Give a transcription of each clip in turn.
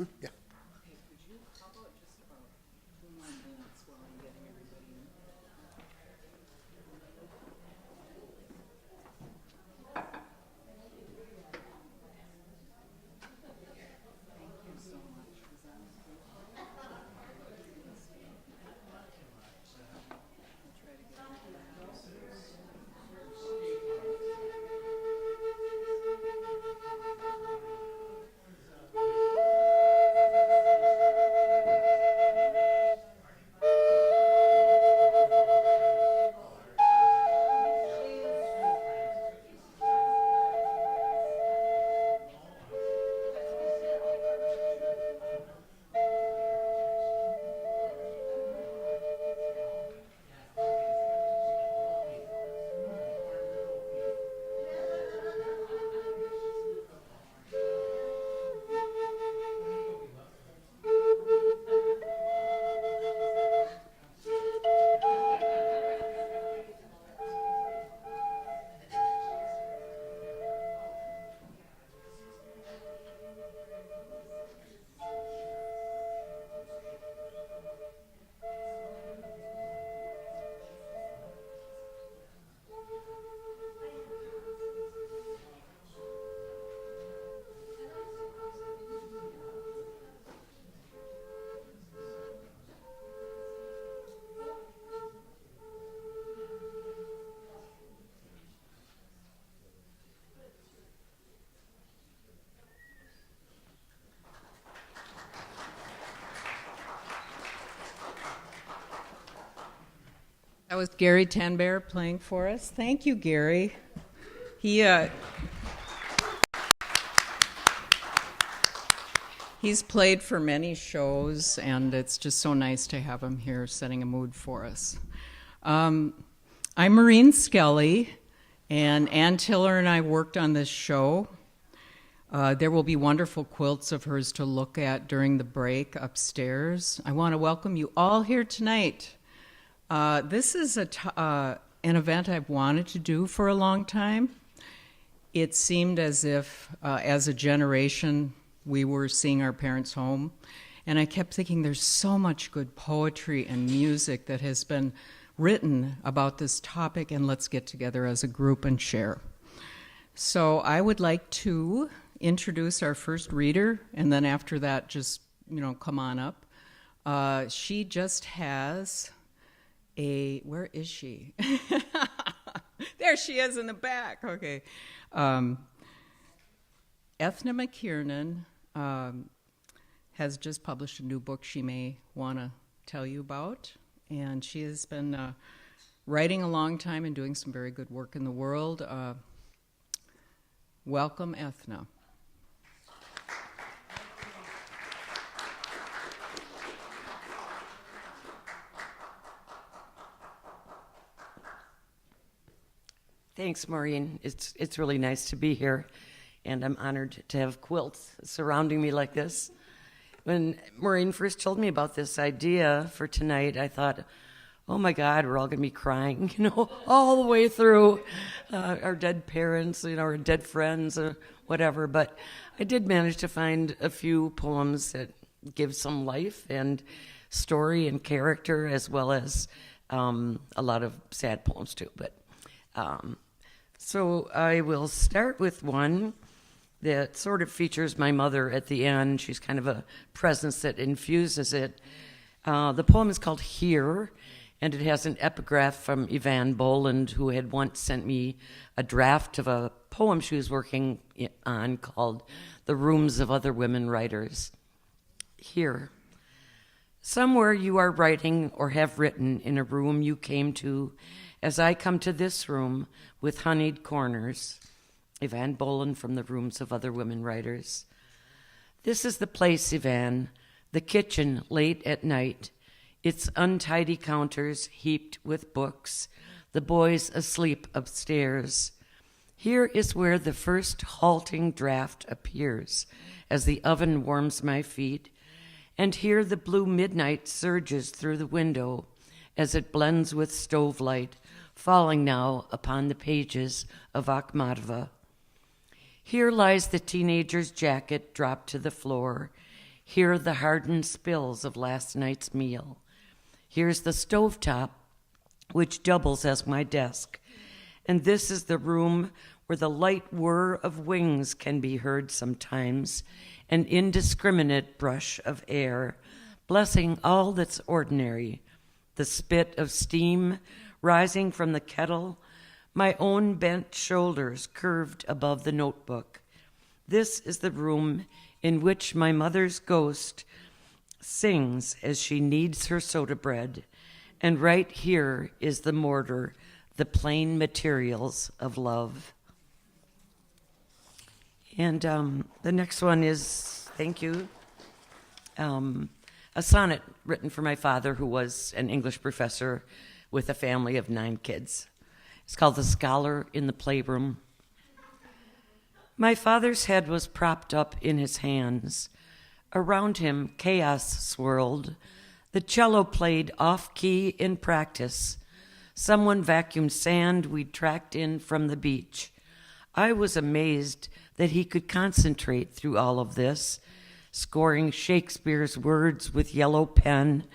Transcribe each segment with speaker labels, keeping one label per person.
Speaker 1: Yeah.
Speaker 2: Okay, could you, how about just about 2 more minutes while I'm getting everybody in? Thank you so much. Was that okay? Let's see. I'll try to get everybody in. That was Gary Tanbear playing for us. Thank you, Gary. He's played for many shows, and it's just so nice to have him here setting a mood for us. I'm Maureen Skelly, and Ann Tiller and I worked on this show. There will be wonderful quilts of hers to look at during the break upstairs. I want to welcome you all here tonight. This is an event I've wanted to do for a long time. It seemed as if, as a generation, we were seeing our parents home. And I kept thinking there's so much good poetry and music that has been written about this topic, and let's get together as a group and share. So I would like to introduce our first reader, and then after that, just, come on up. She just has where is she? There she is in the back. Okay. Ethna McKiernan has just published a new book she may want to tell you about. And she has been writing a long time and doing some very good work in the world. Welcome, Ethna.
Speaker 3: Thanks, Maureen. It's really nice to be here, and I'm honored to have quilts surrounding me like this. When Maureen first told me about this idea for tonight, I thought, oh my God, we're all going to be crying, all the way through our dead parents, our dead friends, or whatever. But I did manage to find a few poems that give some life and story and character, as well as a lot of sad poems too. But so I will start with one that sort of features my mother at the end. She's kind of a presence that infuses it. The poem is called Here, and it has an epigraph from Evan Boland, who had once sent me a draft of a poem she was working on called The Rooms of Other Women Writers. Here. Somewhere you are writing or have written in a room you came to, as I come to this room with honeyed corners. Evan Boland from The Rooms of Other Women Writers. This is the place, Evan, the kitchen late at night, its untidy counters heaped with books, the boys asleep upstairs. Here is where the first halting draft appears as the oven warms my feet, and here the blue midnight surges through the window as it blends with stove light, falling now upon the pages of Akhmatova. Here lies the teenager's jacket dropped to the floor. Here the hardened spills of last night's meal. Here's the stovetop, which doubles as my desk. And this is the room where the light whir of wings can be heard sometimes, an indiscriminate brush of air, blessing all that's ordinary, the spit of steam rising from the kettle, my own bent shoulders curved above the notebook. This is the room in which my mother's ghost sings as she kneads her soda bread, and right here is the mortar, the plain materials of love. And the next one is, thank you, a sonnet written for my father, who was an English professor with a family of 9 kids. It's called The Scholar in the Playroom. My father's head was propped up in his hands. Around him, chaos swirled. The cello played off-key in practice. Someone vacuumed sand we'd tracked in from the beach. I was amazed that he could concentrate through all of this, scoring Shakespeare's words with yellow pen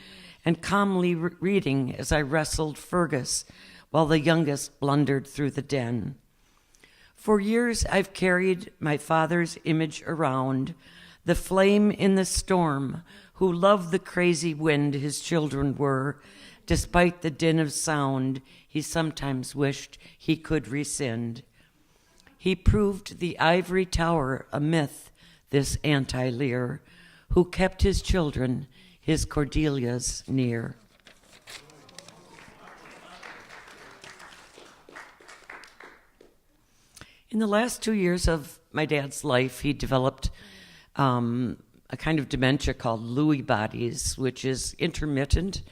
Speaker 3: and calmly reading as I wrestled Fergus while the youngest blundered through the den. For years I've carried my father's image around, the flame in the storm, who loved the crazy wind his children were, despite the din of sound he sometimes wished he could rescind. He proved the ivory tower a myth, this anti-Lear, who kept his children, his Cordelias, near. In the last 2 years of my dad's life, he developed a kind of dementia called Lewy bodies, which is intermittent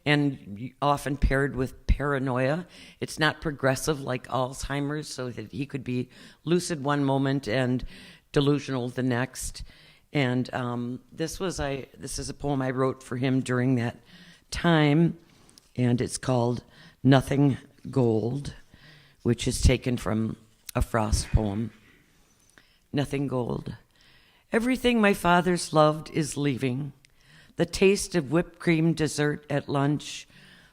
Speaker 3: and often paired with paranoia. It's not progressive like Alzheimer's, so that he could be lucid one moment and delusional the next. And this is a poem I wrote for him during that time, and it's called Nothing Gold, which is taken from a Frost poem. Nothing gold. Everything my father's loved is leaving. The taste of whipped cream dessert at lunch,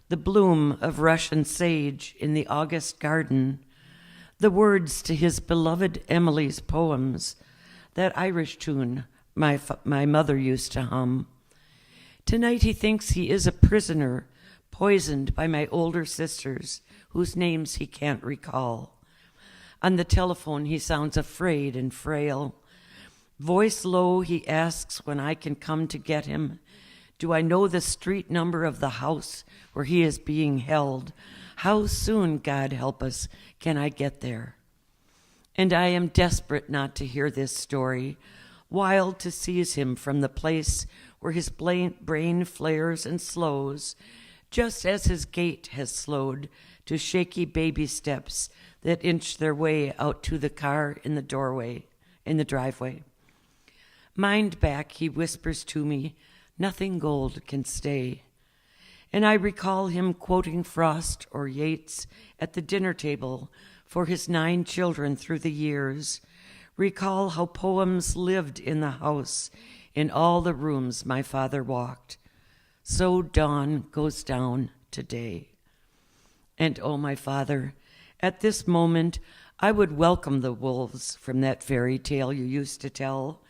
Speaker 3: the bloom of Russian sage in the August garden, the words to his beloved Emily's poems, that Irish tune my mother used to hum. Tonight he thinks he is a prisoner, poisoned by my older sisters, whose names he can't recall. On the telephone he sounds afraid and frail. Voice low, he asks when I can come to get him. Do I know the street number of the house where he is being held? How soon, God help us, can I get there? And I am desperate not to hear this story, wild to seize him from the place where his brain flares and slows, just as his gait has slowed to shaky baby steps that inch their way out to the car in the driveway. Mind back, he whispers to me, nothing gold can stay. And I recall him quoting Frost or Yeats at the dinner table for his 9 children through the years. Recall how poems lived in the house, in all the rooms my father walked. So dawn goes down today. And oh, my father, at this moment, I would welcome the wolves from that fairy tale you used to tell,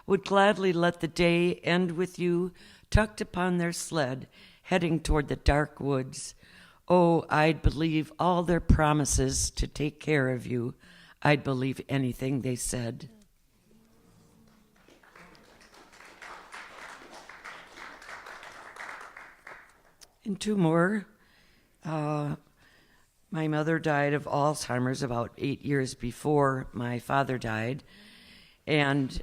Speaker 3: would gladly let the day end with you tucked upon their sled, heading toward the dark woods. Oh, I'd believe all their promises to take care of you. I'd believe anything they said. And 2 more. My mother died of Alzheimer's about 8 years before my father died. And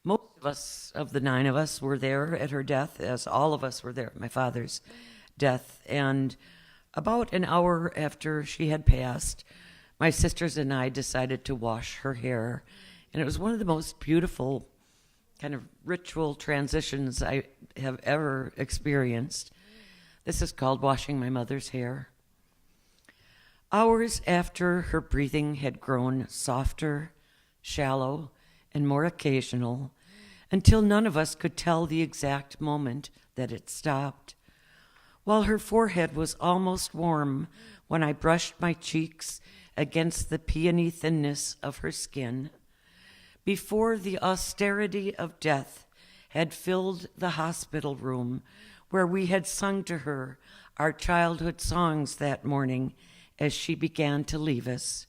Speaker 3: most of us, of the 9 of us, were there at her death, as all of us were there at my father's death. And about an hour after she had passed, my sisters and I decided to wash her hair. And it was one of the most beautiful kind of ritual transitions I have ever experienced. This is called washing my mother's hair. Hours after her breathing had grown softer, shallow, and more occasional, until none of us could tell the exact moment that it stopped. While her forehead was almost warm when I brushed my cheeks against the peony thinness of her skin, before the austerity of death had filled the hospital room where we had sung to her our childhood songs that morning as she began to leave us,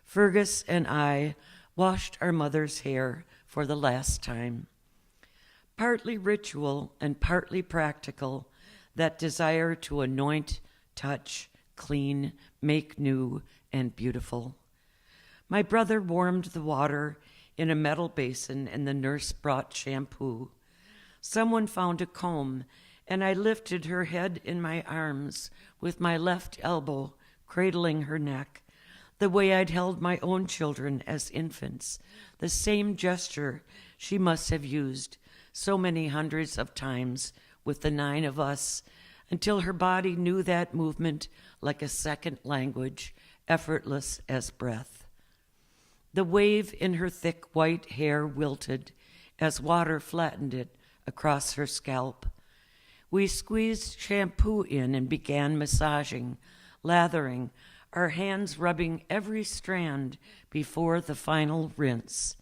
Speaker 3: Fergus and I washed our mother's hair for the last time. Partly ritual and partly practical, that desire to anoint, touch, clean, make new and beautiful. My brother warmed the water in a metal basin and the nurse brought shampoo. Someone found a comb and I lifted her head in my arms with my left elbow cradling her neck, the way I'd held my own children as infants, the same gesture she must have used so many hundreds of times with the 9 of us, until her body knew that movement like a second language, effortless as breath. The wave in her thick white hair wilted as water flattened it across her scalp. We squeezed shampoo in and began massaging, lathering, our hands rubbing every strand before the final rinse.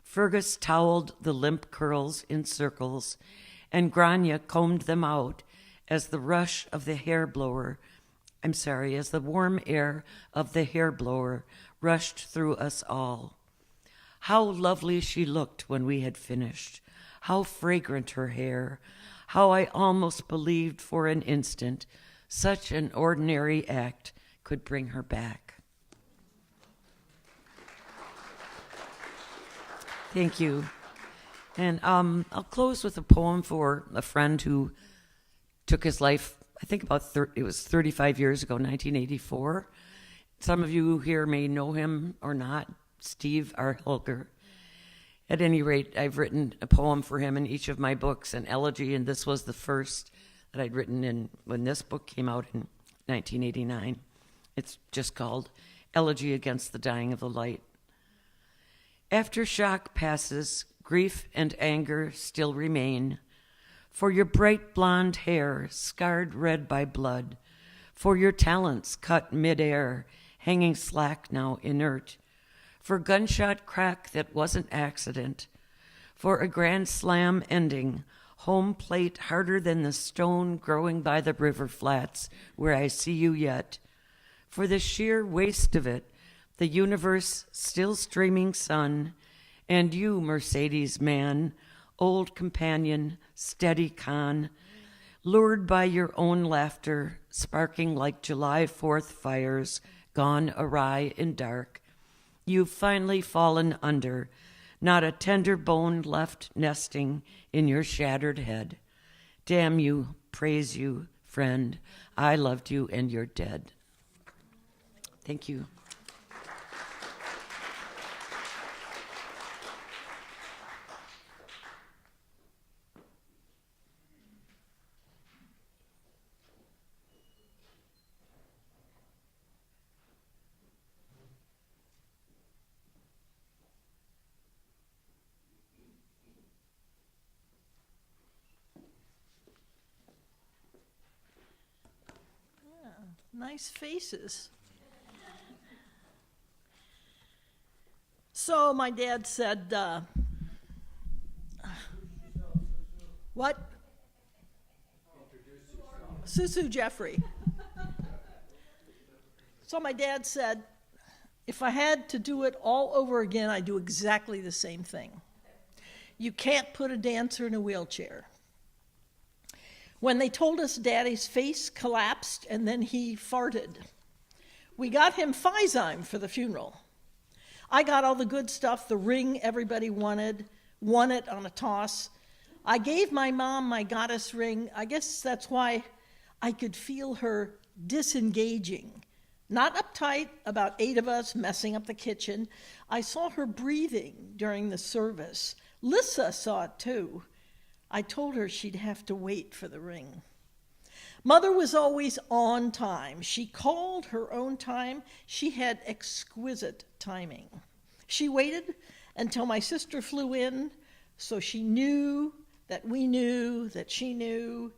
Speaker 3: Fergus toweled the limp curls in circles, and Grania combed them out as the rush of the hair blower, as the warm air of the hair blower rushed through us all. How lovely she looked when we had finished. How fragrant her hair. How I almost believed for an instant such an ordinary act could bring her back. Thank you. And I'll close with a poem for a friend who took his life, I think it was 35 years ago, 1984. Some of you here may know him or not, Steve R. Hilger. At any rate, I've written a poem for him in each of my books, an elegy, and this was the first that I'd written when this book came out in 1989. It's just called Elegy Against the Dying of the Light. After shock passes, grief and anger still remain. For your bright blonde hair, scarred red by blood. For your talents cut midair, hanging slack now inert. For gunshot crack that wasn't accident. For a grand slam ending, home plate harder than the stone growing by the river flats where I see you yet. For the sheer waste of it, the universe still streaming sun, and you, Mercedes man, old companion, steady con, lured by your own laughter, sparking like July 4th fires, gone awry in dark. You've finally fallen under, not a tender bone left nesting in your shattered head. Damn you, praise you, friend. I loved you and you're dead. Thank you.
Speaker 1: Nice faces. So my dad said, what? Susu Jeffrey. So my dad said, if I had to do it all over again, I'd do exactly the same thing. You can't put a dancer in a wheelchair. When they told us Daddy's face collapsed and then he farted, we got him Phyzyme for the funeral. I got all the good stuff, the ring everybody wanted, won it on a toss. I gave my mom my goddess ring. I guess that's why I could feel her disengaging. Not uptight, about 8 of us messing up the kitchen. I saw her breathing during the service. Lissa saw it too. I told her she'd have to wait for the ring. Mother was always on time. She called her own time. She had exquisite timing. She waited until my sister flew in, So she knew that we knew that she knew.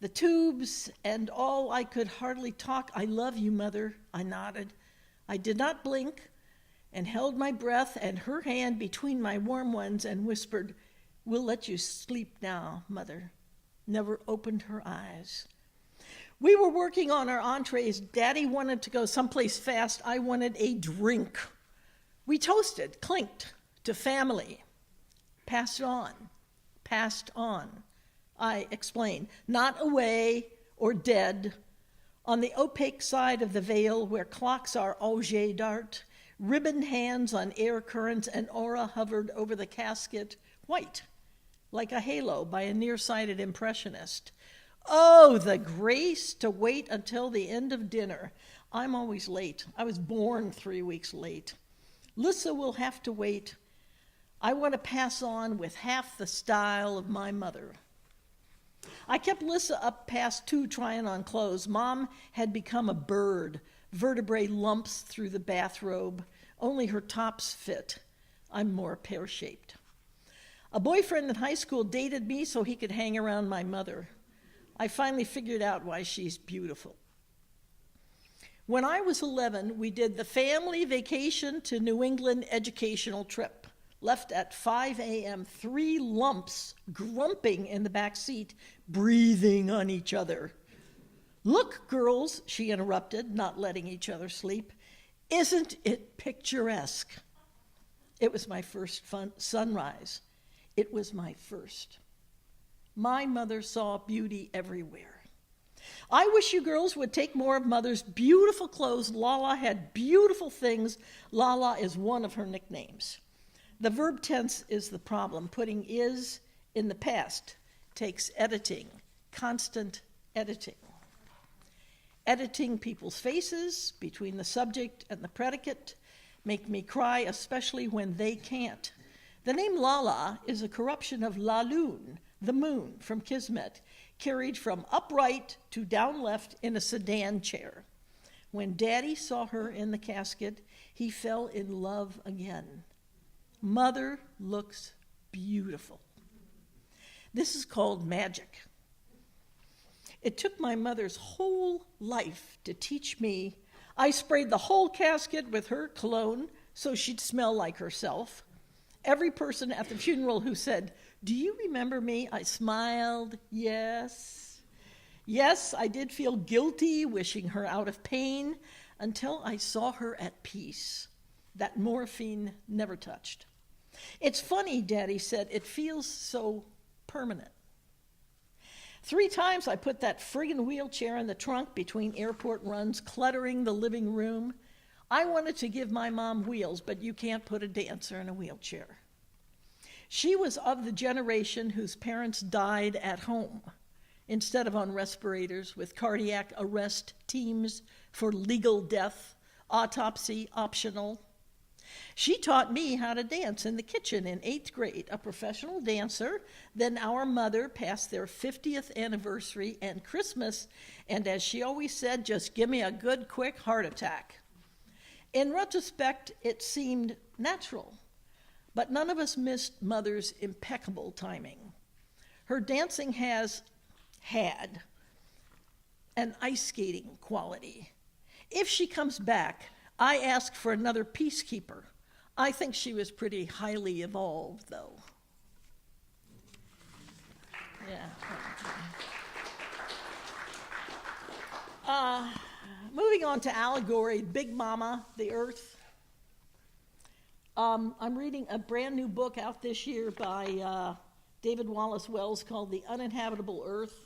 Speaker 1: The tubes and all, I could hardly talk. I love you, Mother, I nodded. I did not blink and held my breath and her hand between my warm ones and whispered, we'll let you sleep now, Mother. Never opened her eyes. We were working on our entrees. Daddy wanted to go someplace fast. I wanted a drink. We toasted, clinked, to family. Passed on. I explained, not away or dead. On the opaque side of the veil where clocks are auger d'art, ribboned hands on air currents, and aura hovered over the casket, white, like a halo by a nearsighted impressionist. Oh, the grace to wait until the end of dinner. I'm always late. I was born 3 weeks late. Lissa will have to wait. I want to pass on with half the style of my mother. I kept Lissa up past 2 trying on clothes. Mom had become a bird, vertebrae lumps through the bathrobe. Only her tops fit. I'm more pear-shaped. A boyfriend in high school dated me so he could hang around my mother. I finally figured out why she's beautiful. When I was 11, we did the family vacation to New England educational trip. Left at 5 a.m., 3 lumps grumping in the back seat, breathing on each other. Look, girls, she interrupted, not letting each other sleep. Isn't it picturesque? It was my first sunrise. It was my first. My mother saw beauty everywhere. I wish you girls would take more of Mother's beautiful clothes. Lala had beautiful things. Lala is one of her nicknames. The verb tense is the problem. Putting is in the past takes editing, constant editing. Editing people's faces between the subject and the predicate make me cry, especially when they can't. The name Lala is a corruption of La Lune, the moon, from Kismet, carried from upright to down left in a sedan chair. When Daddy saw her in the casket, he fell in love again. Mother looks beautiful. This is called magic. It took my mother's whole life to teach me. I sprayed the whole casket with her cologne so she'd smell like herself. Every person at the funeral who said, "Do you remember me?" I smiled, yes. Yes, I did feel guilty wishing her out of pain until I saw her at peace. That morphine never touched. It's funny, Daddy said, it feels so permanent. 3 times I put that friggin' wheelchair in the trunk between airport runs, cluttering the living room. I wanted to give my mom wheels, but you can't put a dancer in a wheelchair. She was of the generation whose parents died at home instead of on respirators with cardiac arrest teams for legal death, autopsy optional. She taught me how to dance in the kitchen in 8th grade, a professional dancer. Then our mother passed their 50th anniversary and Christmas, and as she always said, just give me a good, quick heart attack. In retrospect, it seemed natural, but none of us missed Mother's impeccable timing. Her dancing had an ice skating quality. If she comes back, I ask for another peacekeeper. I think she was pretty highly evolved, though. Yeah. Moving on to allegory, Big Mama, the Earth. I'm reading a brand new book out this year by David Wallace Wells called The Uninhabitable Earth.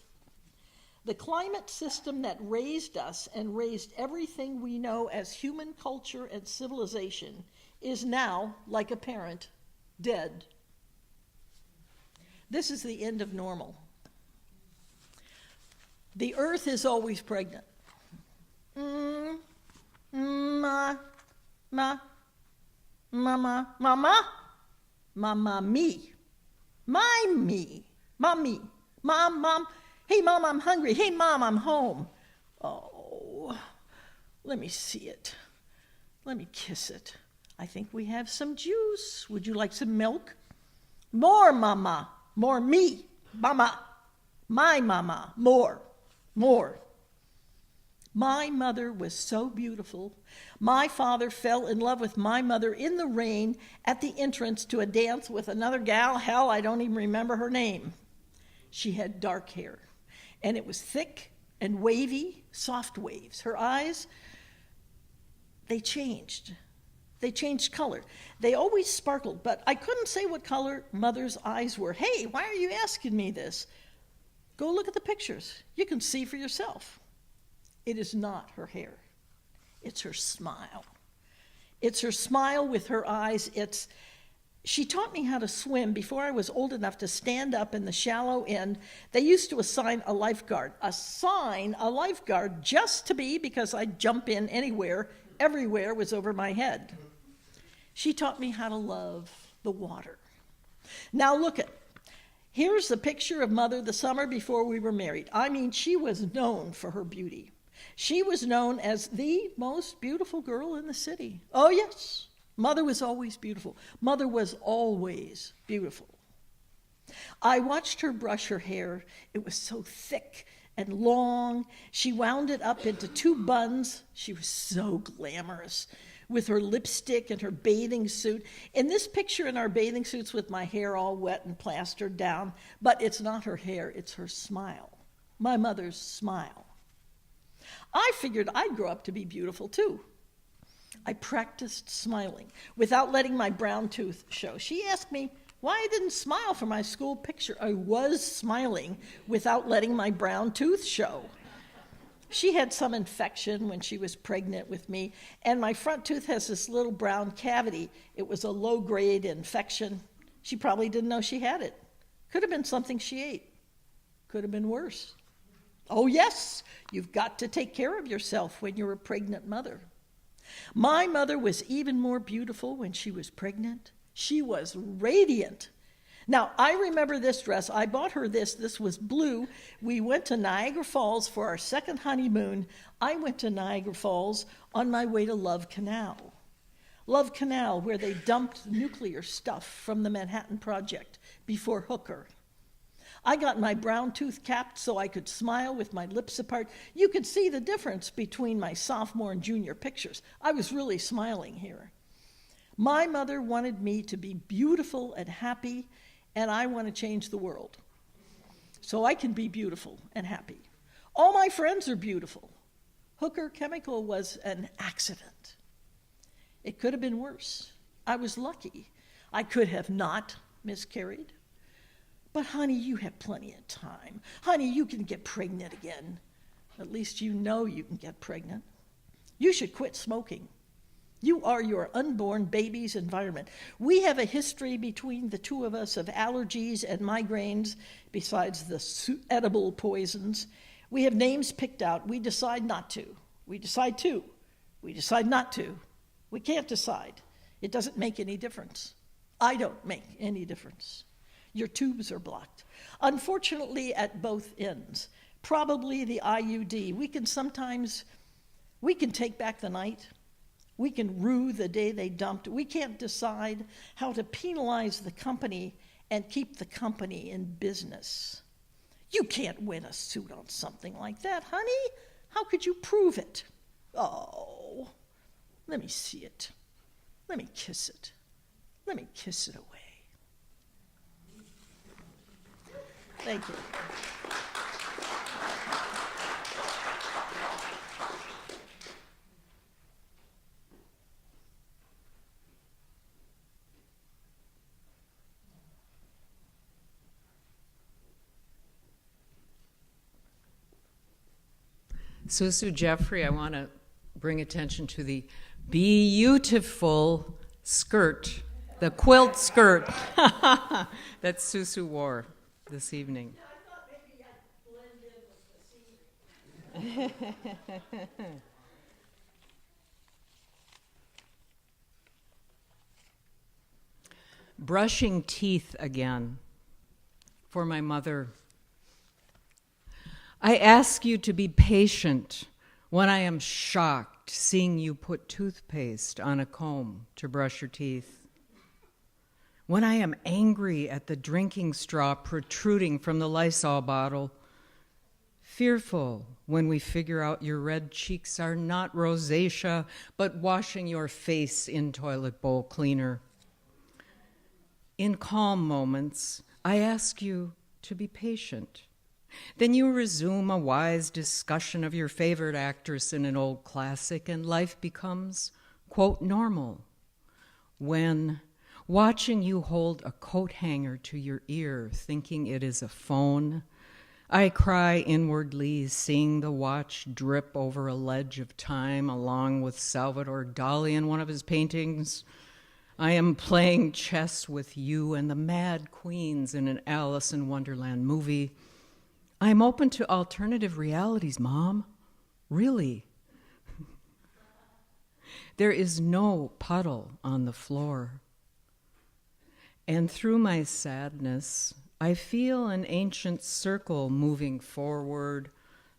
Speaker 1: The climate system that raised us and raised everything we know as human culture and civilization is now, like a parent, dead. This is the end of normal. The earth is always pregnant. Mama, me, my me, mommy, mom, hey mom, I'm hungry, hey mom, I'm home. Oh, let me see it, let me kiss it. I think we have some juice. Would you like some milk? More mama, more me, mama, my mama, more, more. My mother was so beautiful. My father fell in love with my mother in the rain at the entrance to a dance with another gal. Hell, I don't even remember her name. She had dark hair, and it was thick and wavy, soft waves. Her eyes, they changed. They changed color. They always sparkled, but I couldn't say what color Mother's eyes were. Hey, why are you asking me this? Go look at the pictures. You can see for yourself. It is not her hair. It's her smile. It's her smile with her eyes. She taught me how to swim before I was old enough to stand up in the shallow end. They used to assign a lifeguard just to be, because I'd jump in anywhere, everywhere was over my head. She taught me how to love the water. Now look at, here's a picture of Mother the summer before we were married. I mean, she was known for her beauty. She was known as the most beautiful girl in the city. Oh, yes. Mother was always beautiful. Mother was always beautiful. I watched her brush her hair. It was so thick and long. She wound it up into 2 buns. She was so glamorous with her lipstick and her bathing suit. In this picture, in our bathing suits with my hair all wet and plastered down, but it's not her hair, it's her smile. My mother's smile. I figured I'd grow up to be beautiful too. I practiced smiling without letting my brown tooth show. She asked me why I didn't smile for my school picture. I was smiling without letting my brown tooth show. She had some infection when she was pregnant with me, and my front tooth has this little brown cavity. It was a low-grade infection. She probably didn't know she had it. Could have been something she ate. Could have been worse. Oh, yes, you've got to take care of yourself when you're a pregnant mother. My mother was even more beautiful when she was pregnant. She was radiant. Now, I remember this dress. I bought her this. This was blue. We went to Niagara Falls for our second honeymoon. I went to Niagara Falls on my way to Love Canal. Love Canal, where they dumped nuclear stuff from the Manhattan Project before Hooker. I got my brown tooth capped so I could smile with my lips apart. You could see the difference between my sophomore and junior pictures. I was really smiling here. My mother wanted me to be beautiful and happy, and I want to change the world so I can be beautiful and happy. All my friends are beautiful. Hooker Chemical was an accident. It could have been worse. I was lucky. I could have not miscarried. But honey, you have plenty of time. Honey, you can get pregnant again. At least you know you can get pregnant. You should quit smoking. You are your unborn baby's environment. We have a history between the two of us of allergies and migraines, besides the edible poisons. We have names picked out. We decide not to. We decide to. We decide not to. We can't decide. It doesn't make any difference. I don't make any difference. Your tubes are blocked. Unfortunately, at both ends. Probably the IUD. We can take back the night. We can rue the day they dumped. We can't decide how to penalize the company and keep the company in business. You can't win a suit on something like that, honey. How could you prove it? Oh, let me see it. Let me kiss it. Let me kiss it away. Thank you.
Speaker 2: Susu Jeffrey, I want to bring attention to the beautiful skirt, the quilt skirt that Susu wore this evening.
Speaker 1: I thought maybe I'd blend in with the scenery.
Speaker 2: Brushing teeth again for my mother. I ask you to be patient when I am shocked seeing you put toothpaste on a comb to brush your teeth. when I am angry at the drinking straw protruding from the Lysol bottle, fearful when we figure out your red cheeks are not rosacea, but washing your face in toilet bowl cleaner. In calm moments, I ask you to be patient. Then you resume a wise discussion of your favorite actress in an old classic, and life becomes, quote, normal. When, watching you hold a coat hanger to your ear, thinking it is a phone, I cry inwardly, seeing the watch drip over a ledge of time along with Salvador Dali in one of his paintings. I am playing chess with you and the mad queens in an Alice in Wonderland movie. I am open to alternative realities, Mom. Really. There is no puddle on the floor. And through my sadness, I feel an ancient circle moving forward,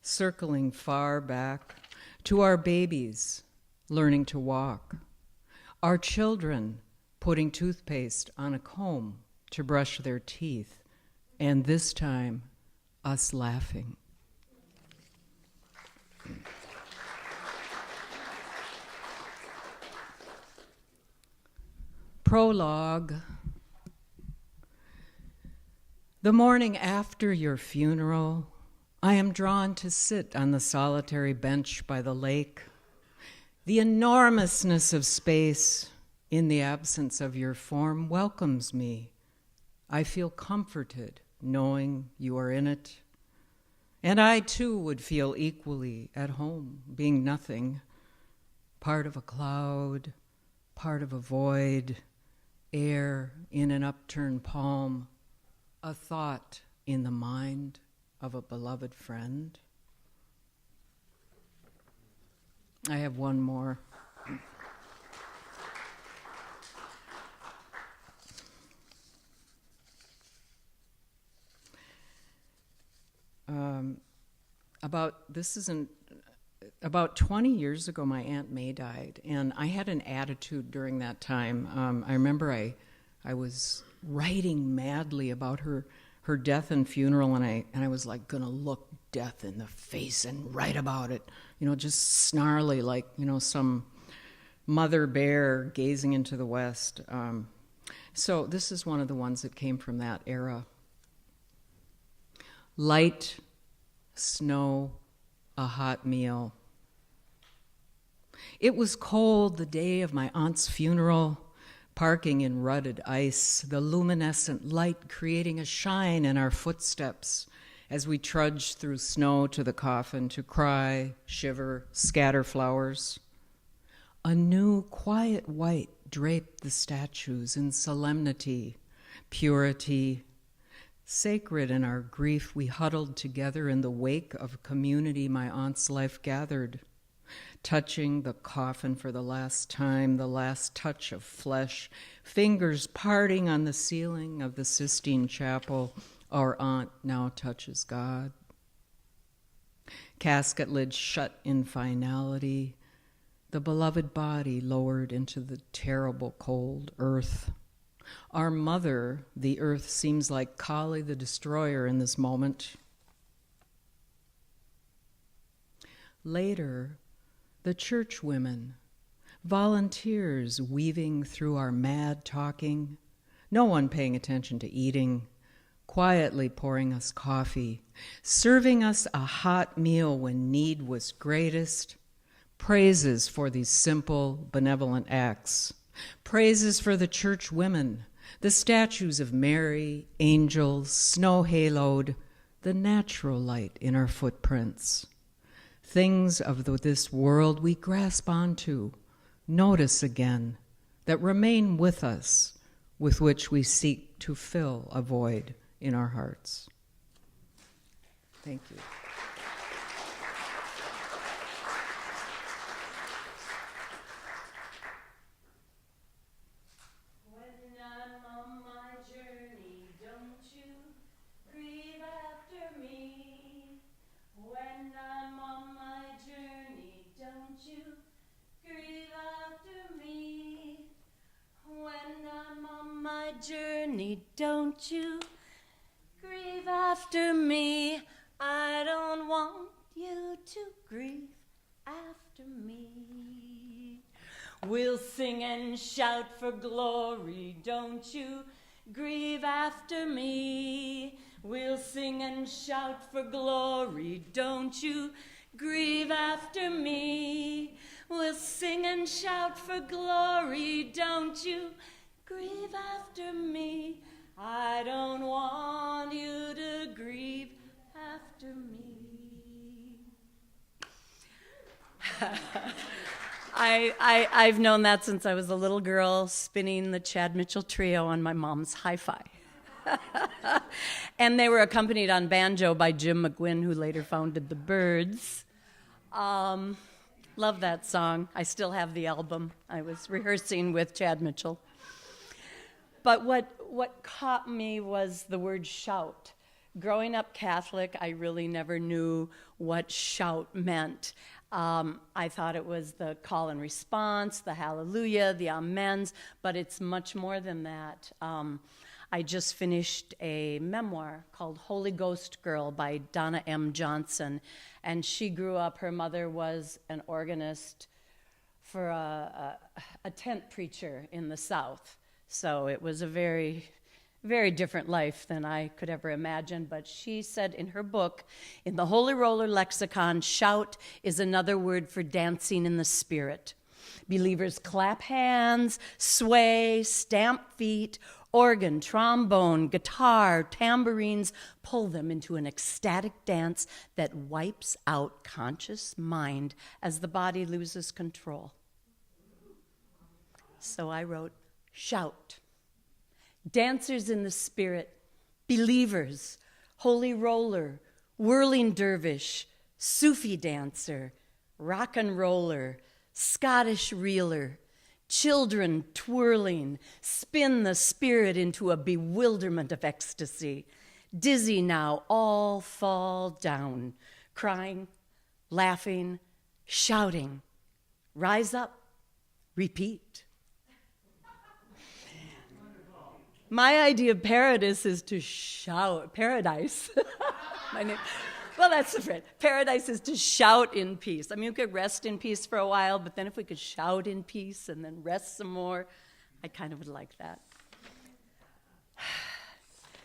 Speaker 2: circling far back to our babies learning to walk, our children putting toothpaste on a comb to brush their teeth, and this time, us laughing. Prologue. The morning after your funeral, I am drawn to sit on the solitary bench by the lake. The enormousness of space in the absence of your form welcomes me. I feel comforted knowing you are in it. And I too would feel equally at home, being nothing, part of a cloud, part of a void, air in an upturned palm, a thought in the mind of a beloved friend. I have one more. About 20 years ago, my Aunt May died, and I had an attitude during that time. I remember I was writing madly about her death and funeral, and I was like gonna look death in the face and write about it, just snarly, like some mother bear gazing into the west. So this is one of the ones that came from that era. Light, snow, a hot meal. It was cold the day of my aunt's funeral, parking in rutted ice, the luminescent light creating a shine in our footsteps as we trudged through snow to the coffin to cry, shiver, scatter flowers. A new quiet white draped the statues in solemnity, purity. Sacred in our grief, we huddled together in the wake of a community my aunt's life gathered, touching the coffin for the last time, the last touch of flesh, fingers parting on the ceiling of the Sistine Chapel. Our aunt now touches God. Casket lid shut in finality, the beloved body lowered into the terrible cold earth. Our mother, the earth, seems like Kali the destroyer in this moment. Later, the church women, volunteers weaving through our mad talking, no one paying attention to eating, quietly pouring us coffee, serving us a hot meal when need was greatest. Praises for these simple, benevolent acts. Praises for the church women, the statues of Mary, angels, snow haloed, the natural light in our footprints. Things of this world we grasp onto, notice again, that remain with us, with which we seek to fill a void in our hearts. Thank you.
Speaker 4: Journey, journey, don't you grieve after me. I don't want you to grieve after me. We'll sing and shout for glory, don't you grieve after me. We'll sing and shout for glory, don't you grieve after me. We'll sing and shout for glory, don't you grieve after me. I don't want you to grieve after me. I've known that since I was a little girl, spinning the Chad Mitchell Trio on my mom's hi-fi. And they were accompanied on banjo by Jim McGuinn, who later founded the Byrds. Love that song. I still have the album. I was rehearsing with Chad Mitchell. But what caught me was the word shout. Growing up Catholic, I really never knew what shout meant. I thought it was the call and response, the hallelujah, the amens, but it's much more than that. I just finished a memoir called Holy Ghost Girl by Donna M. Johnson, and she grew up, her mother was an organist for a tent preacher in the South. So it was a very, very different life than I could ever imagine. But she said in her book, in the Holy Roller Lexicon, shout is another word for dancing in the spirit. Believers clap hands, sway, stamp feet, organ, trombone, guitar, tambourines, pull them into an ecstatic dance that wipes out conscious mind as the body loses control. So I wrote, shout. Dancers in the spirit, believers, holy roller, whirling dervish, Sufi dancer, rock and roller, Scottish reeler, children twirling, spin the spirit into a bewilderment of ecstasy. Dizzy now, all fall down, crying, laughing, shouting. Rise up, repeat. My idea of paradise is to shout. Paradise. My name. Well, that's different. Paradise is to shout in peace. I mean, we could rest in peace for a while, but then if we could shout in peace and then rest some more, I kind of would like that.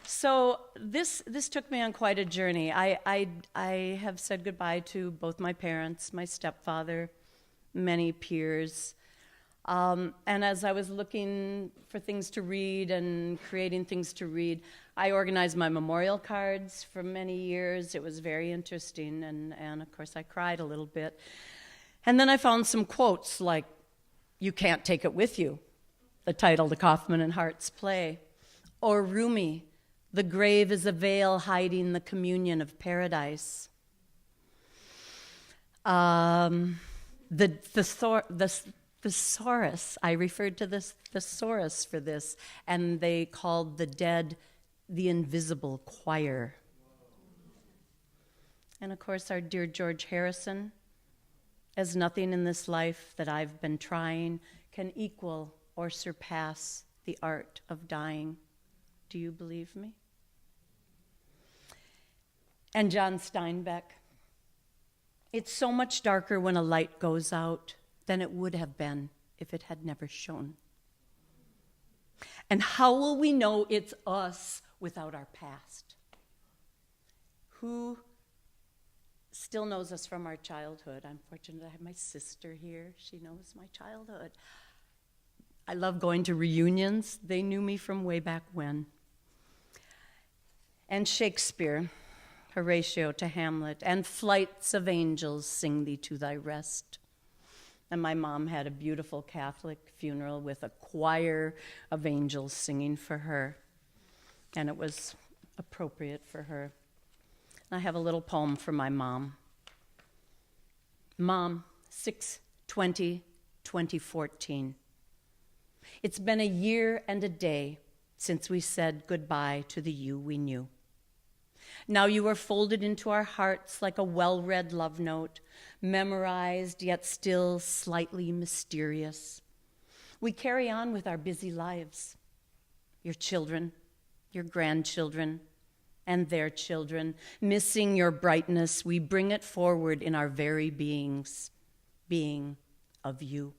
Speaker 4: So this took me on quite a journey. I have said goodbye to both my parents, my stepfather, many peers. And as I was looking for things to read and creating things to read, I organized my memorial cards for many years. It was very interesting, and of course I cried a little bit. And then I found some quotes like, "You can't take it with you," the title to Kaufman and Hart's play, or Rumi, "The grave is a veil hiding the communion of paradise." The thesaurus, I referred to this thesaurus for this, and they called the dead the invisible choir. And of course, our dear George Harrison, "As nothing in this life that I've been trying can equal or surpass the art of dying. Do you believe me?" And John Steinbeck, "It's so much darker when a light goes out than it would have been if it had never shone. And how will we know it's us without our past?" Who still knows us from our childhood? I'm fortunate I have my sister here. She knows my childhood. I love going to reunions. They knew me from way back when. And Shakespeare, Horatio to Hamlet, and "Flights of angels sing thee to thy rest." And my mom had a beautiful Catholic funeral with a choir of angels singing for her. And it was appropriate for her. And I have a little poem for my mom. Mom, 6/20/2014. It's been a year and a day since we said goodbye to the you we knew. Now you are folded into our hearts like a well-read love note, memorized yet still slightly mysterious. We carry on with our busy lives. your children, your grandchildren, and their children. Missing your brightness, we bring it forward in our very beings, being of you.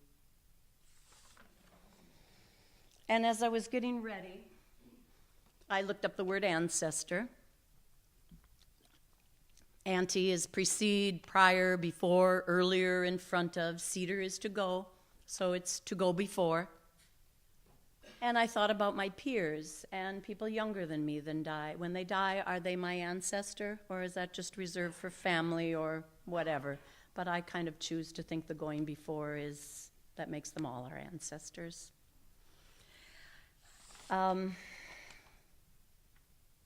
Speaker 4: And as I was getting ready, I looked up the word ancestor. Ante is precede, prior, before, earlier, in front of. Cedar is to go, so it's to go before. And I thought about my peers and people younger than me than die. When they die, are they my ancestor, or is that just reserved for family or whatever? But I kind of choose to think the going before that makes them all our ancestors. And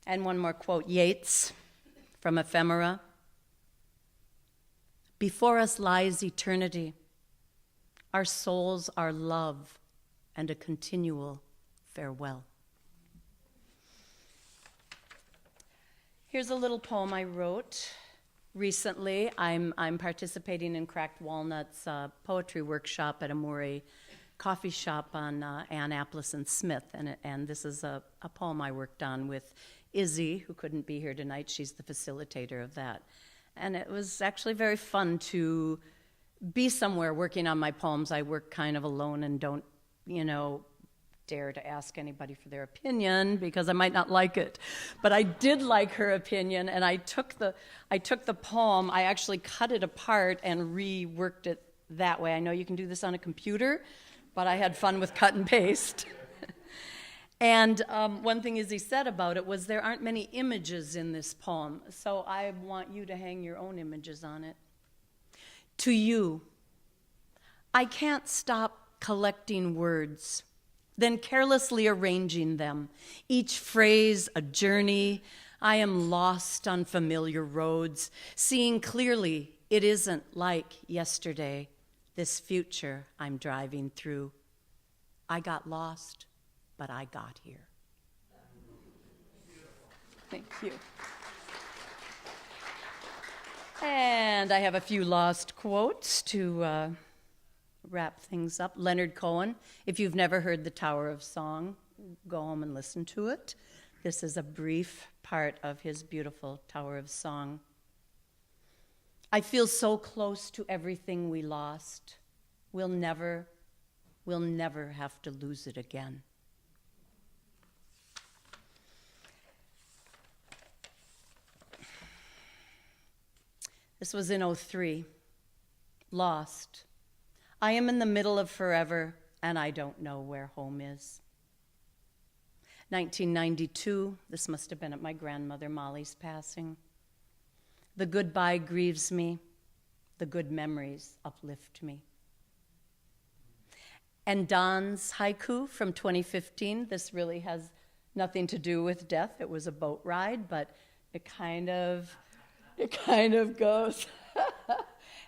Speaker 4: one more quote, Yeats from Ephemera. Before us lies eternity. Our souls are love and a continual farewell. Here's a little poem I wrote recently. I'm participating in Cracked Walnut's poetry workshop at Amore Coffee Shop on Annapolis and Smith, and this is a poem I worked on with Izzy, who couldn't be here tonight. She's the facilitator of that. And it was actually very fun to be somewhere working on my poems. I work kind of alone and don't, dare to ask anybody for their opinion because I might not like it. But I did like her opinion, and I took the poem, I actually cut it apart and reworked it that way. I know you can do this on a computer, but I had fun with cut and paste. And one thing Izzy said about it was there aren't many images in this poem, so I want you to hang your own images on it. To you, I can't stop collecting words, then carelessly arranging them, each phrase a journey. I am lost on familiar roads, seeing clearly it isn't like yesterday, this future I'm driving through. I got lost, but I got here. Thank you. And I have a few lost quotes to wrap things up. Leonard Cohen, if you've never heard The Tower of Song, go home and listen to it. This is a brief part of his beautiful Tower of Song. I feel so close to everything we lost. We'll never have to lose it again. This was in 2003. Lost. I am in the middle of forever, and I don't know where home is. 1992, this must have been at my grandmother Molly's passing. The goodbye grieves me. The good memories uplift me. And Don's haiku from 2015, this really has nothing to do with death. It was a boat ride, but it kind of goes,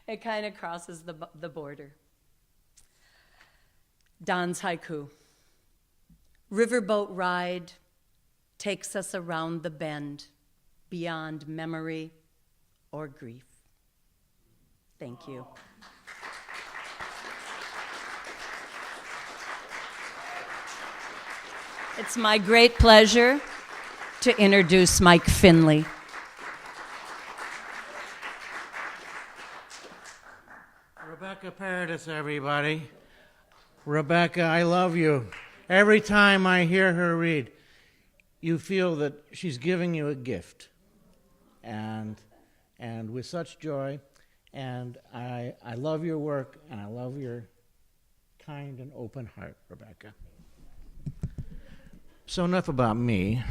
Speaker 4: it kind of crosses the border. Don's haiku. Riverboat ride takes us around the bend, beyond memory or grief. Thank you. It's my great pleasure to introduce Mike Finley.
Speaker 5: Rebecca Paradis, everybody. Rebecca, I love you. Every time I hear her read, you feel that she's giving you a gift, and with such joy. And I love your work, and I love your kind and open heart, Rebecca. So enough about me.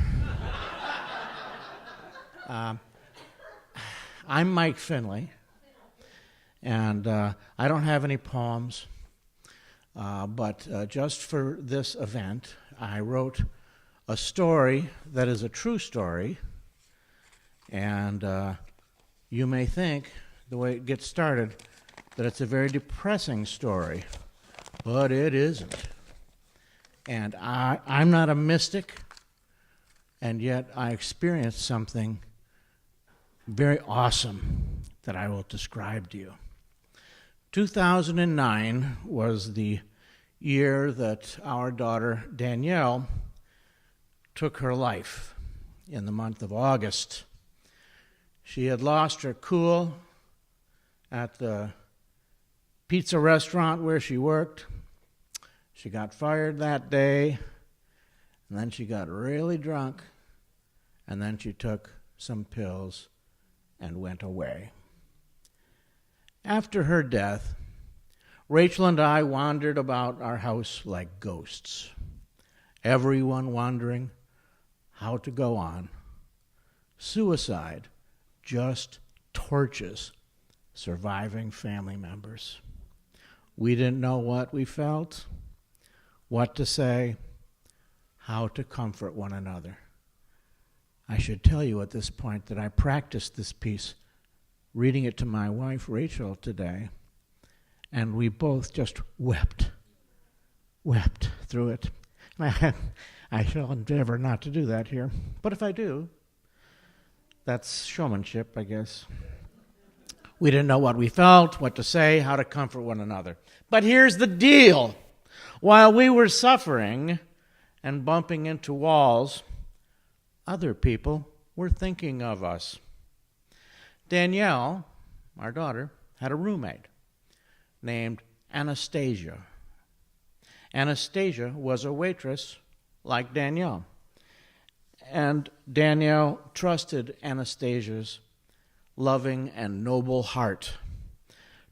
Speaker 5: I'm Mike Finley, and I don't have any poems, but just for this event, I wrote a story that is a true story, and you may think, the way it gets started, that it's a very depressing story, but it isn't. And I'm not a mystic, and yet I experienced something very awesome that I will describe to you. 2009 was the year that our daughter Danielle took her life in the month of August. She had lost her cool at the pizza restaurant where she worked. She got fired that day, and then she got really drunk, and then she took some pills and went away. After her death, Rachel and I wandered about our house like ghosts, everyone wondering how to go on. Suicide just torches surviving family members. We didn't know what we felt, what to say, how to comfort one another. I should tell you at this point that I practiced this piece, reading it to my wife, Rachel, today, and we both just wept through it. And I shall endeavor not to do that here, but if I do, that's showmanship, I guess. We didn't know what we felt, what to say, how to comfort one another. But here's the deal. While we were suffering and bumping into walls, other people were thinking of us. Danielle, our daughter, had a roommate named Anastasia. Anastasia was a waitress like Danielle. And Danielle trusted Anastasia's loving and noble heart.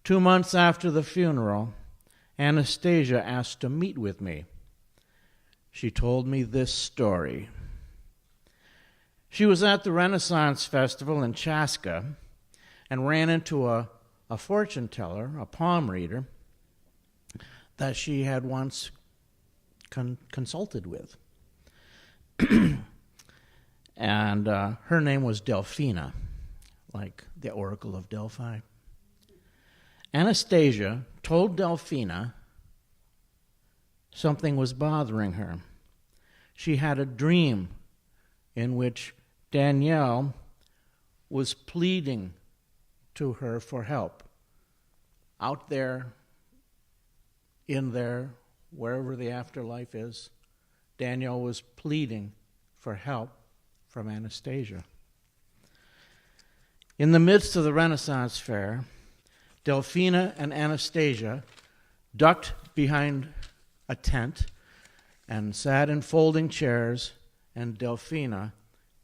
Speaker 5: 2 months after the funeral, Anastasia asked to meet with me. She told me this story. She was at the Renaissance Festival in Chaska and ran into a fortune teller, a palm reader, that she had once consulted with. And her name was Delphina, like the Oracle of Delphi. Anastasia told Delphina something was bothering her. She had a dream in which Danielle was pleading to her for help. Out there, in there, wherever the afterlife is, Danielle was pleading for help from Anastasia. In the midst of the Renaissance Fair, Delphina and Anastasia ducked behind a tent and sat in folding chairs, and Delphina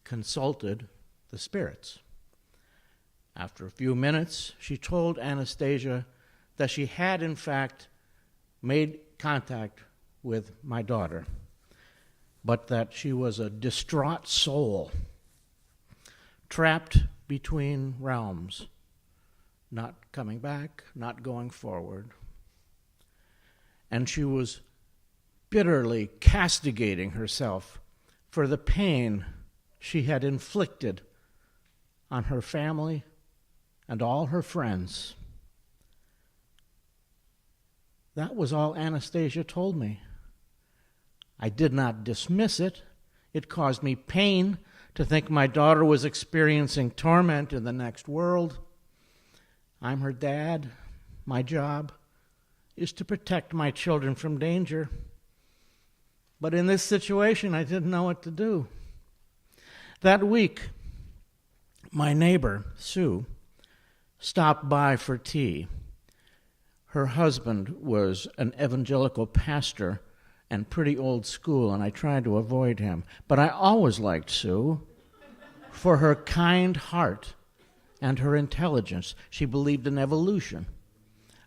Speaker 5: consulted the spirits. After a few minutes, she told Anastasia that she had, in fact, made contact with my daughter, but that she was a distraught soul, trapped between realms, not coming back, not going forward. And she was bitterly castigating herself for the pain she had inflicted on her family and all her friends. That was all Anastasia told me. I did not dismiss it. It caused me pain to think my daughter was experiencing torment in the next world. I'm her dad. My job is to protect my children from danger. But in this situation, I didn't know what to do. That week, my neighbor, Sue, stopped by for tea. Her husband was an evangelical pastor and pretty old school, and I tried to avoid him. But I always liked Sue for her kind heart and her intelligence. She believed in evolution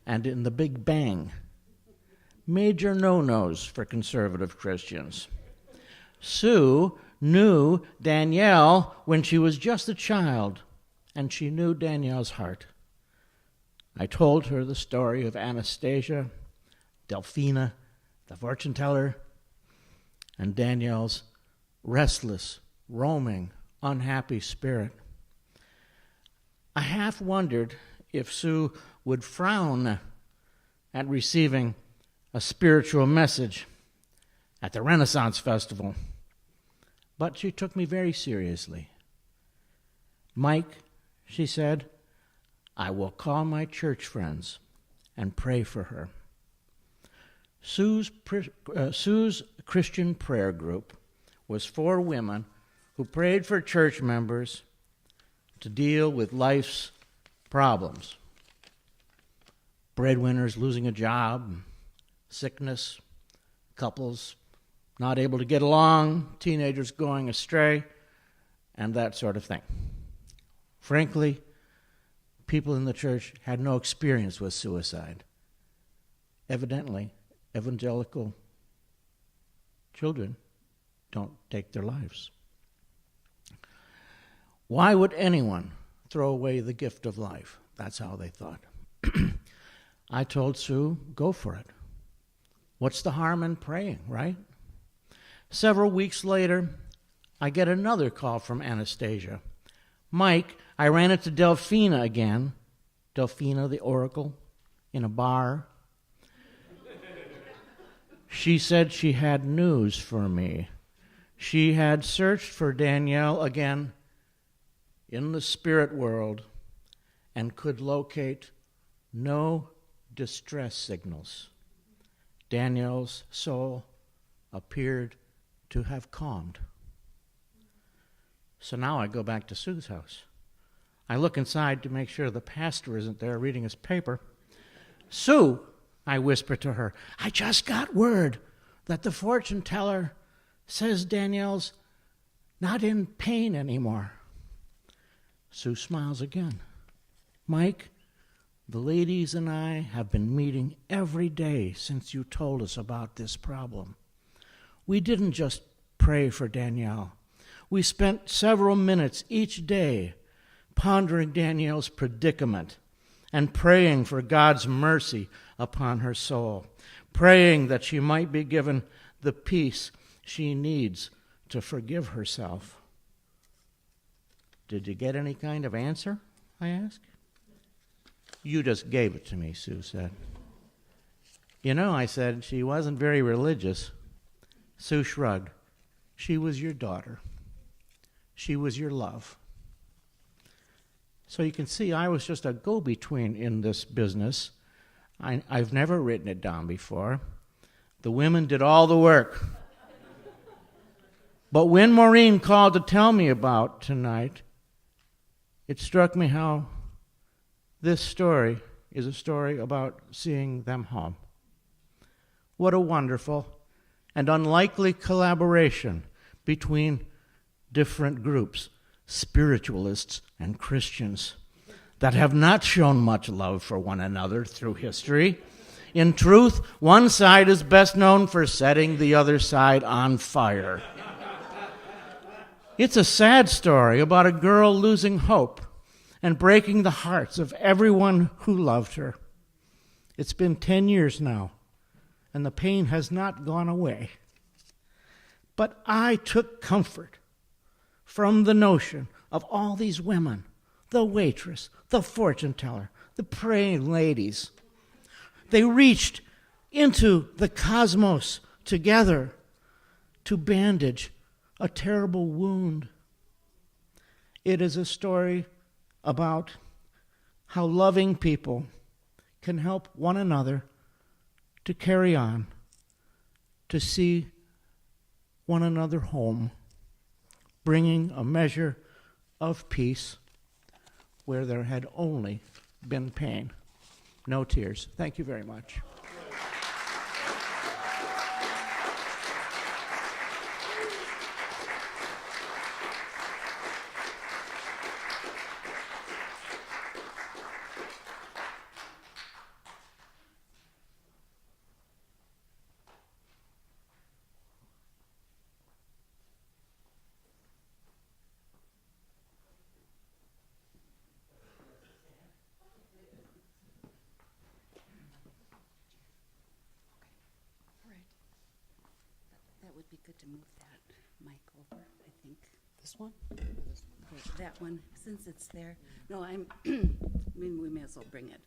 Speaker 5: and in the Big Bang. Major no-nos for conservative Christians. Sue knew Danielle when she was just a child, and she knew Danielle's heart. I told her the story of Anastasia, Delphina, the fortune teller, and Danielle's restless, roaming, unhappy spirit. I half wondered if Sue would frown at receiving a spiritual message at the Renaissance Festival, but she took me very seriously. Mike, she said, I will call my church friends and pray for her. Sue's Christian prayer group was 4 women who prayed for church members to deal with life's problems. Breadwinners losing a job, sickness, couples not able to get along, teenagers going astray, and that sort of thing. Frankly, people in the church had no experience with suicide. Evidently, evangelical children don't take their lives. Why would anyone throw away the gift of life? That's how they thought. I told Sue, go for it. What's the harm in praying, right? Several weeks later, I get another call from Anastasia. Mike, I ran into Delphina again. Delphina, the oracle, in a bar. She said she had news for me. She had searched for Danielle again in the spirit world and could locate no distress signals. Danielle's soul appeared to have calmed. So now I go back to Sue's house. I look inside to make sure the pastor isn't there reading his paper. Sue, I whisper to her, I just got word that the fortune teller says Danielle's not in pain anymore. Sue smiles again. Mike, the ladies and I have been meeting every day since you told us about this problem. We didn't just pray for Danielle. We spent several minutes each day pondering Danielle's predicament and praying for God's mercy upon her soul, praying that she might be given the peace she needs to forgive herself. Did you get any kind of answer? I asked. You just gave it to me, Sue said. You know, I said, she wasn't very religious. Sue shrugged. She was your daughter. She was your love. So you can see I was just a go-between in this business. I've never written it down before. The women did all the work. But when Maureen called to tell me about tonight, it struck me how this story is a story about seeing them home. What a wonderful and unlikely collaboration between different groups, spiritualists and Christians, that have not shown much love for one another through history. In truth, one side is best known for setting the other side on fire. It's a sad story about a girl losing hope and breaking the hearts of everyone who loved her. It's been 10 years now, and the pain has not gone away. But I took comfort from the notion of all these women, the waitress, the fortune teller, the praying ladies. They reached into the cosmos together to bandage a terrible wound. It is a story about how loving people can help one another to carry on, to see one another home, bringing a measure of peace where there had only been pain. No tears. Thank you very much.
Speaker 6: That would be good to move that mic over, I think.
Speaker 3: This one?
Speaker 6: Okay, that one, since it's there. No, we may as well bring it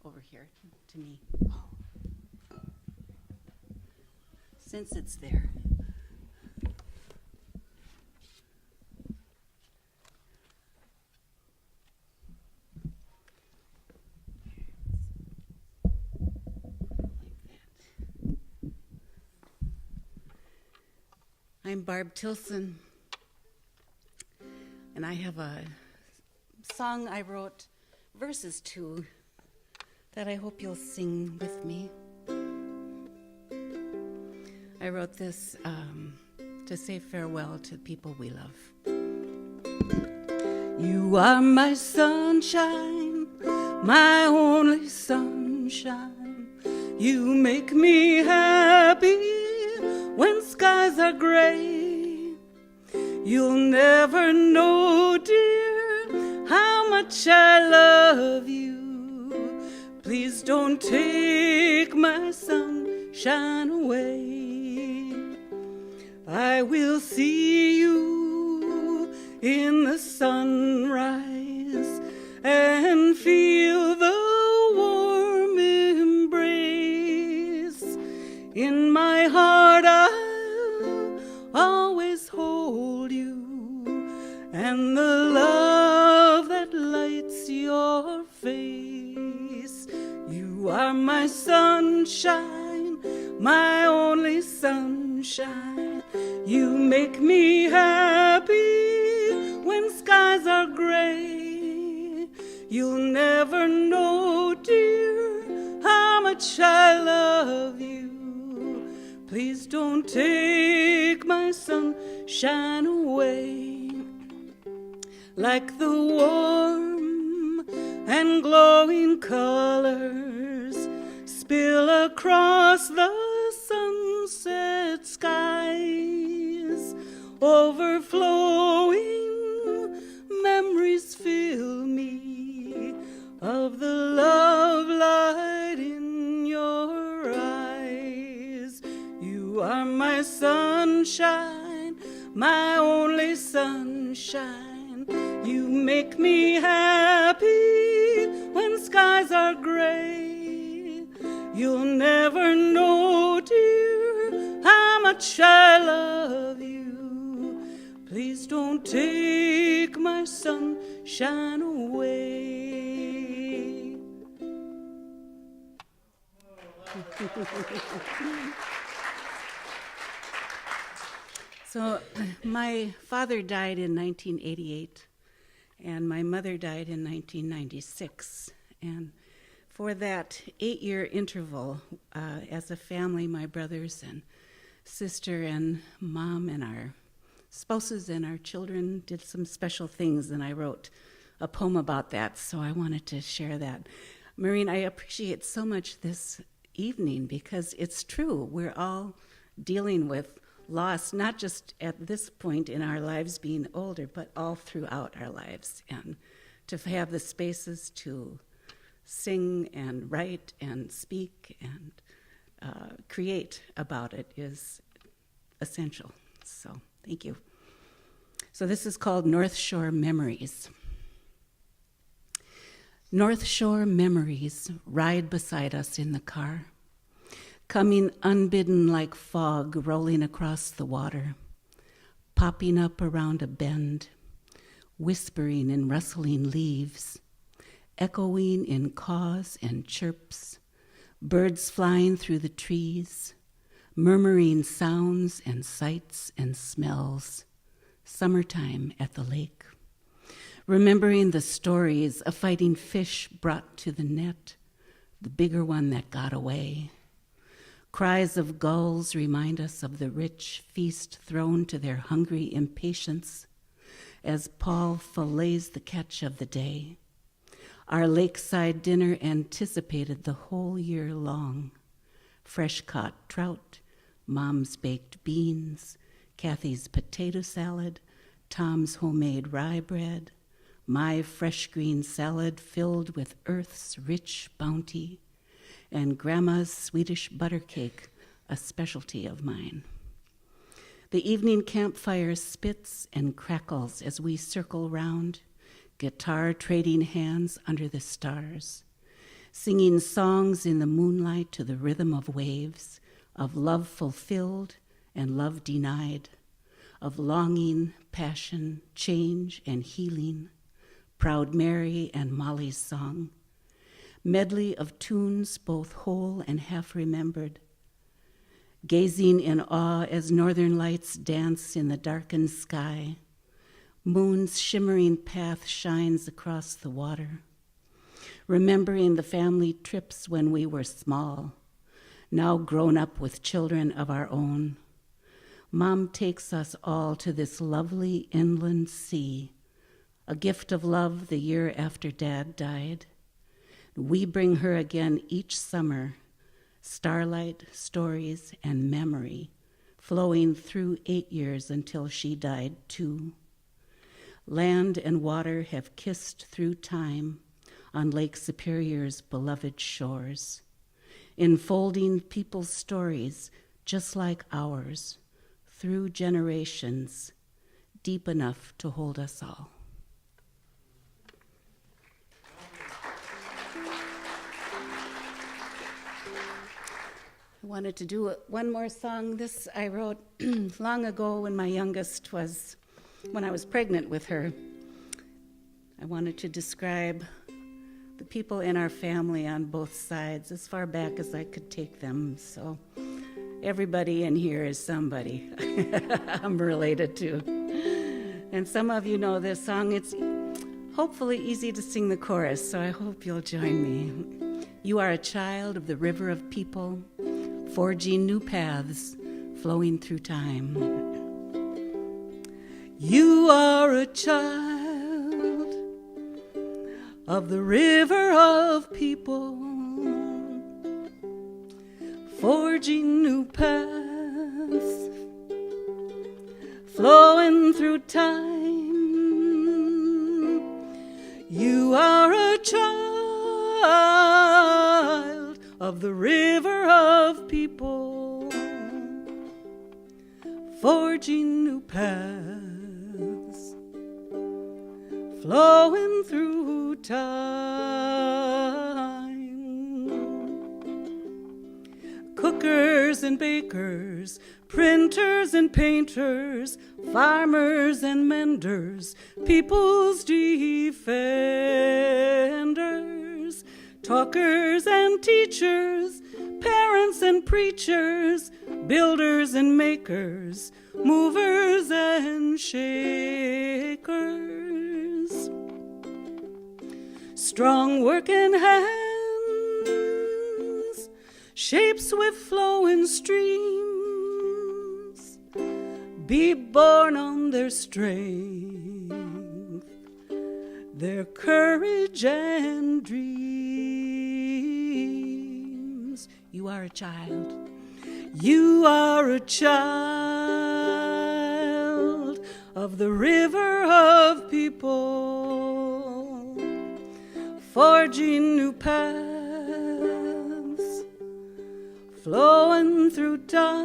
Speaker 6: over here to me. Since it's there. I'm Barb Tilson, and I have a song I wrote verses to that I hope you'll sing with me. I wrote this to say farewell to people we love. You are my sunshine, my only sunshine. You make me happy when skies are gray. You'll never know, dear, how much I love you. Please don't take my sunshine away. I will see you in the sunrise and feel the warm embrace. In my heart I'll always hold you, and the love that lights your face. You are my sunshine, my only sunshine. You make me happy when skies are gray. You'll never know, dear, how much I love you. Please don't take my sunshine away. Like the warm and glowing colors spill across the sunset skies, overflowing memories fill me of the love light in your eyes. You are my sunshine, my only sunshine. You make me happy when skies are gray. You'll never know, dear, how much I love you. Please don't take my sunshine away. So my father died in 1988, and my mother died in 1996. And for that 8-year interval, as a family, my brothers and sister and mom and our spouses and our children did some special things, and I wrote a poem about that, so I wanted to share that. Maureen, I appreciate so much this evening because it's true. We're all dealing with loss, not just at this point in our lives being older, but all throughout our lives. And to have the spaces to sing and write and speak and create about it is essential. So thank you. So this is called North Shore Memories. North Shore memories ride beside us in the car, coming unbidden like fog rolling across the water, popping up around a bend, whispering in rustling leaves, echoing in caws and chirps, birds flying through the trees, murmuring sounds and sights and smells, summertime at the lake, remembering the stories a fighting fish brought to the net, the bigger one that got away. Cries of gulls remind us of the rich feast thrown to their hungry impatience as Paul fillets the catch of the day. Our lakeside dinner anticipated the whole year long. Fresh-caught trout, Mom's baked beans, Kathy's potato salad, Tom's homemade rye bread, my fresh green salad filled with earth's rich bounty, and Grandma's Swedish butter cake, a specialty of mine. The evening campfire spits and crackles as we circle round, guitar trading hands under the stars, singing songs in the moonlight to the rhythm of waves, of love fulfilled and love denied, of longing, passion, change, and healing, Proud Mary and Molly's song, medley of tunes both whole and half remembered, gazing in awe as northern lights dance in the darkened sky. Moon's shimmering path shines across the water. Remembering the family trips when we were small, now grown up with children of our own. Mom takes us all to this lovely inland sea, a gift of love the year after Dad died. We bring her again each summer, starlight, stories, and memory, flowing through 8 years until she died too. Land and water have kissed through time on Lake Superior's beloved shores, enfolding people's stories just like ours, through generations, deep enough to hold us all. I wanted to do one more song. This I wrote long ago when I was pregnant with her. I wanted to describe the people in our family on both sides, as far back as I could take them. So everybody in here is somebody I'm related to. And some of you know this song. It's hopefully easy to sing the chorus, so I hope you'll join me. You are a child of the river of people, forging new paths, flowing through time. You are a child of the river of people, forging new paths, flowing through time. You are a child of the river of people, forging new paths, flowing through time. Cookers and bakers, printers and painters, farmers and menders, people's defenders, talkers and teachers, parents and preachers, builders and makers, movers and shakers. Strong working hands, shapes with flowing streams, be born on their strength, their courage and dreams. You are a child. You are a child of the river of people, forging new paths, flowing through time.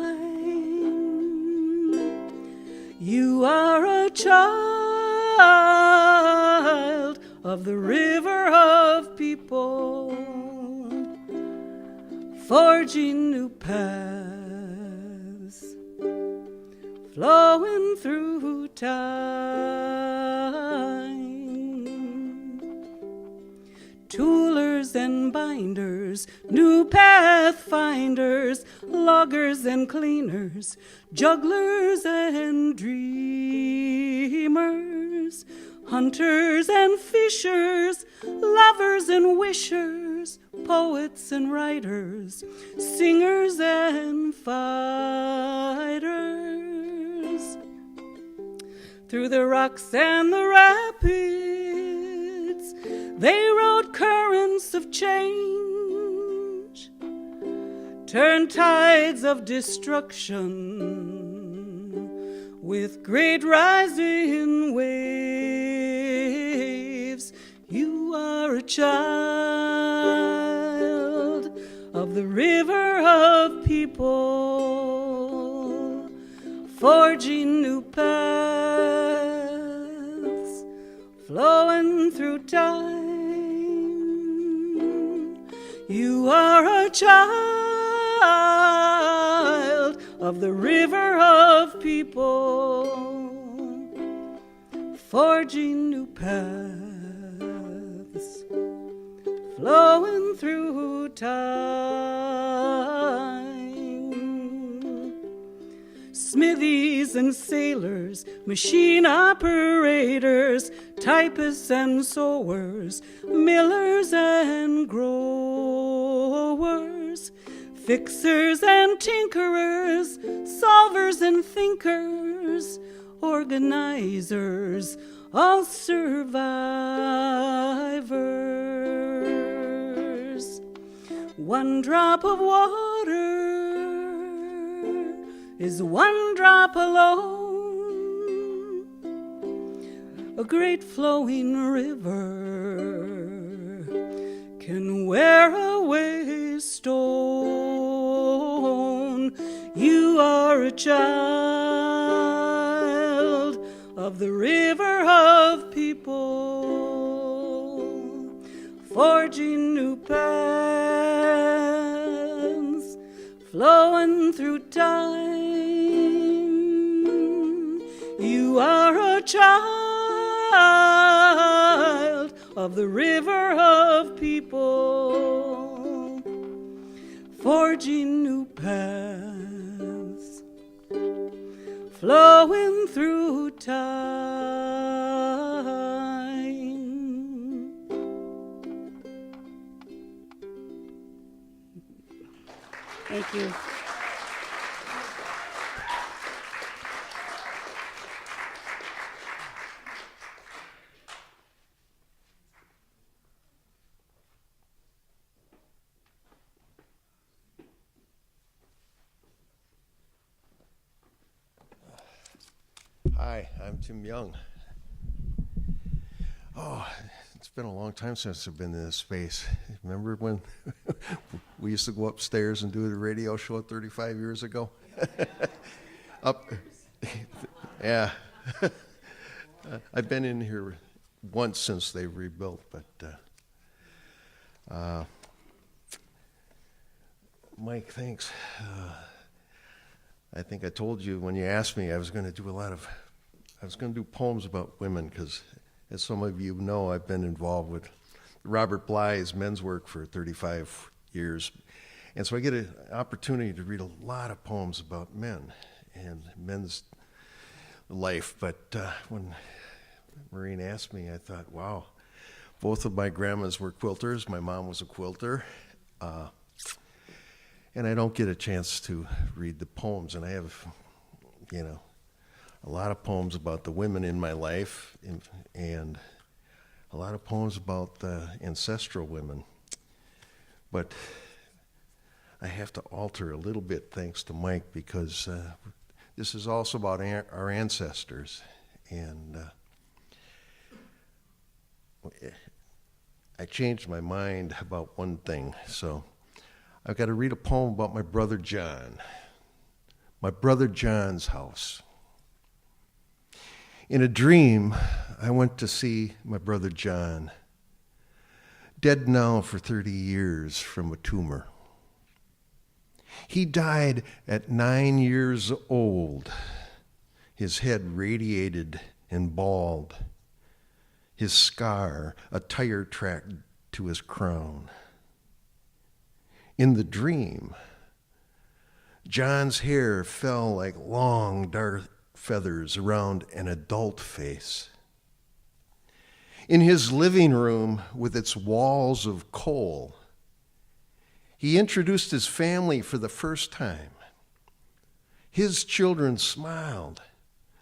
Speaker 6: You are a child of the river of people, forging new paths, flowing through time. Toolers and binders, new pathfinders, loggers and cleaners, jugglers and dreamers, hunters and fishers, lovers and wishers, poets and writers, singers and fighters. Through the rocks and the rapids, they rode currents of change, turned tides of destruction with great rising waves. You are a child of the river of people, forging new paths, flowing through time. You are a child of the river of people, forging new paths, flowing through time. smithies and sailors, machine operators, typists and sewers, millers and growers, fixers and tinkerers, solvers and thinkers, organizers, all survivors. One drop of water is one drop alone. A great flowing river can wear away stone. You are a child of the river of people, forging new paths, flowing through time. You are a child of the river of people, forging new paths, flowing through time. Thank you.
Speaker 7: Hi, I'm Tim Young. Oh, it's been a long time since I've been in this space. Remember when we used to go upstairs and do the radio show 35 years ago? Yeah. I've been in here once since they rebuilt, but Mike, thanks. I think I told you when you asked me I was going to do poems about women because, as some of you know, I've been involved with Robert Bly's men's work for 35 years. And so I get an opportunity to read a lot of poems about men and men's life. But when Maureen asked me, I thought, wow, both of my grandmas were quilters. My mom was a quilter. And I don't get a chance to read the poems. And I have, a lot of poems about the women in my life and a lot of poems about the ancestral women. But I have to alter a little bit thanks to Mike because this is also about our ancestors. And I changed my mind about one thing. So I've got to read a poem about my brother John. My brother John's house. In a dream, I went to see my brother John, dead now for 30 years from a tumor. He died at 9 years old, his head radiated and bald, his scar a tire track to his crown. In the dream, John's hair fell like long dark feathers around an adult face. In his living room with its walls of coal, he introduced his family for the first time. His children smiled.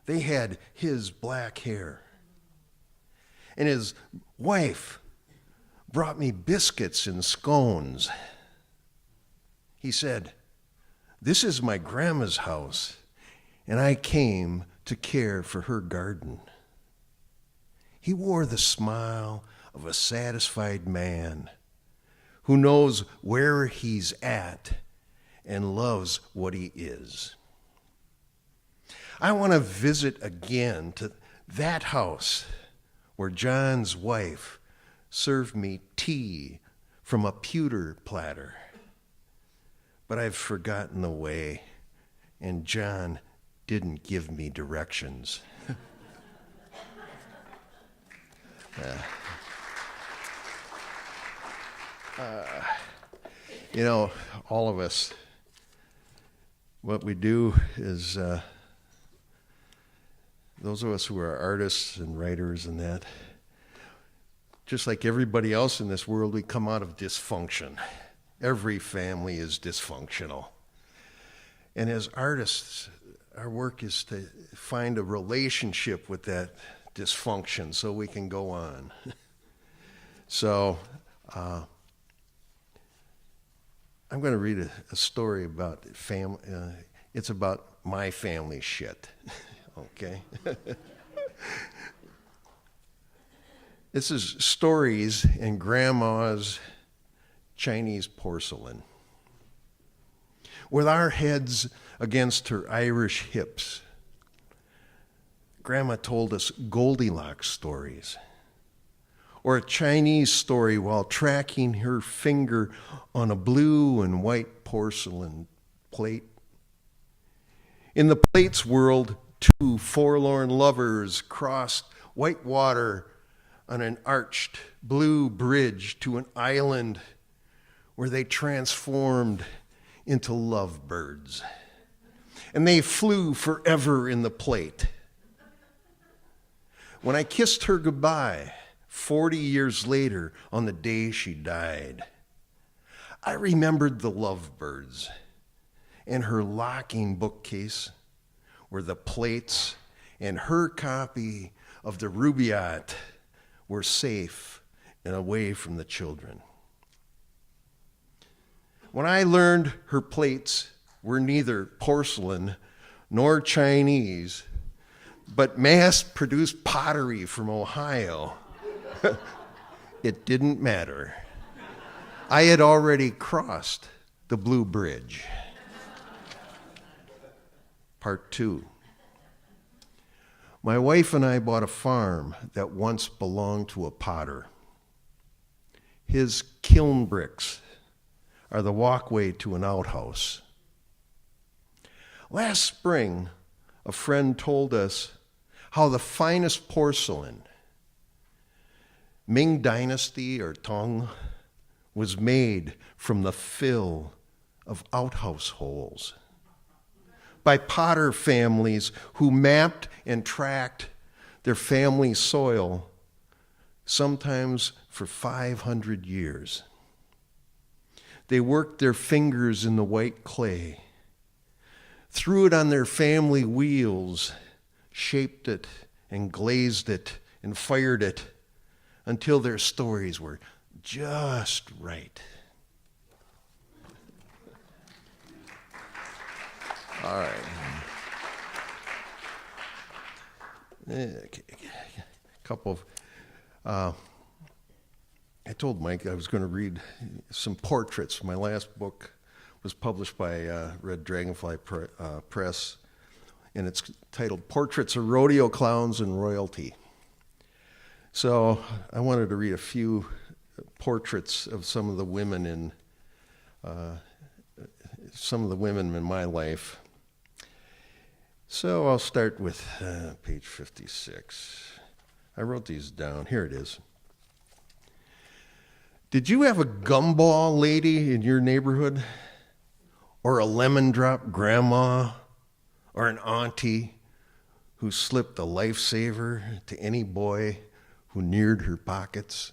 Speaker 7: They had his black hair. And his wife brought me biscuits and scones. He said, "This is my grandma's house, and I came to care for her garden." He wore the smile of a satisfied man who knows where he's at and loves what he is. I want to visit again to that house where John's wife served me tea from a pewter platter. But I've forgotten the way, and John didn't give me directions. All of us, what we do is those of us who are artists and writers and that, just like everybody else in this world, we come out of dysfunction. Every family is dysfunctional. And as artists, our work is to find a relationship with that dysfunction so we can go on. So I'm going to read a story about family. It's about my family shit, okay? This is Stories in Grandma's Chinese Porcelain. With our heads against her Irish hips, Grandma told us Goldilocks stories, or a Chinese story while tracking her finger on a blue and white porcelain plate. In the plates world, two forlorn lovers crossed white water on an arched blue bridge to an island where they transformed into lovebirds. And they flew forever in the plate. When I kissed her goodbye 40 years later on the day she died, I remembered the lovebirds and her locking bookcase where the plates and her copy of the Rubaiyat were safe and away from the children. When I learned her plates were neither porcelain nor Chinese, but mass-produced pottery from Ohio, it didn't matter. I had already crossed the Blue Bridge. Part 2. My wife and I bought a farm that once belonged to a potter. His kiln bricks are the walkway to an outhouse. Last spring, a friend told us how the finest porcelain, Ming Dynasty or Tong, was made from the fill of outhouse holes by potter families who mapped and tracked their family soil, sometimes for 500 years. They worked their fingers in the white clay, threw it on their family wheels, shaped it and glazed it and fired it until their stories were just right. All right. A couple of, I told Mike I was going to read some portraits. My last book was published by Red Dragonfly Press, and it's titled Portraits of Rodeo Clowns and Royalty. So I wanted to read a few portraits of some of the women in my life. So I'll start with page 56. I wrote these down. Here it is. Did you have a gumball lady in your neighborhood? Or a lemon drop grandma? Or an auntie who slipped a lifesaver to any boy who neared her pockets?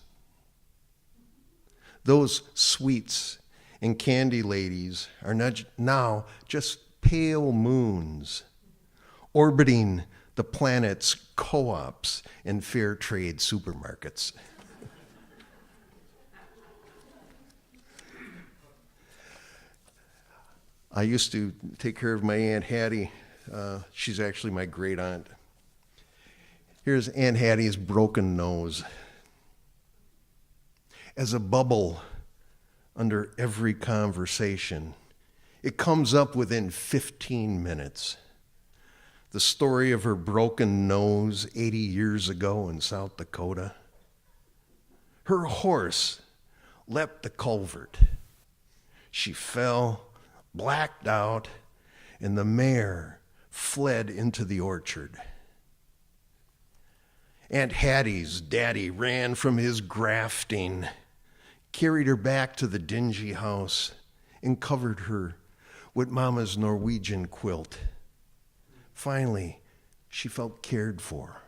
Speaker 7: Those sweets and candy ladies are now just pale moons orbiting the planet's co-ops and fair trade supermarkets. I used to take care of my Aunt Hattie. She's actually my great aunt. Here's Aunt Hattie's broken nose. As a bubble under every conversation, it comes up within 15 minutes. The story of her broken nose 80 years ago in South Dakota. Her horse leapt the culvert. She fell, blacked out, and the mare fled into the orchard. Aunt Hattie's daddy ran from his grafting, carried her back to the dingy house, and covered her with Mama's Norwegian quilt. Finally, she felt cared for.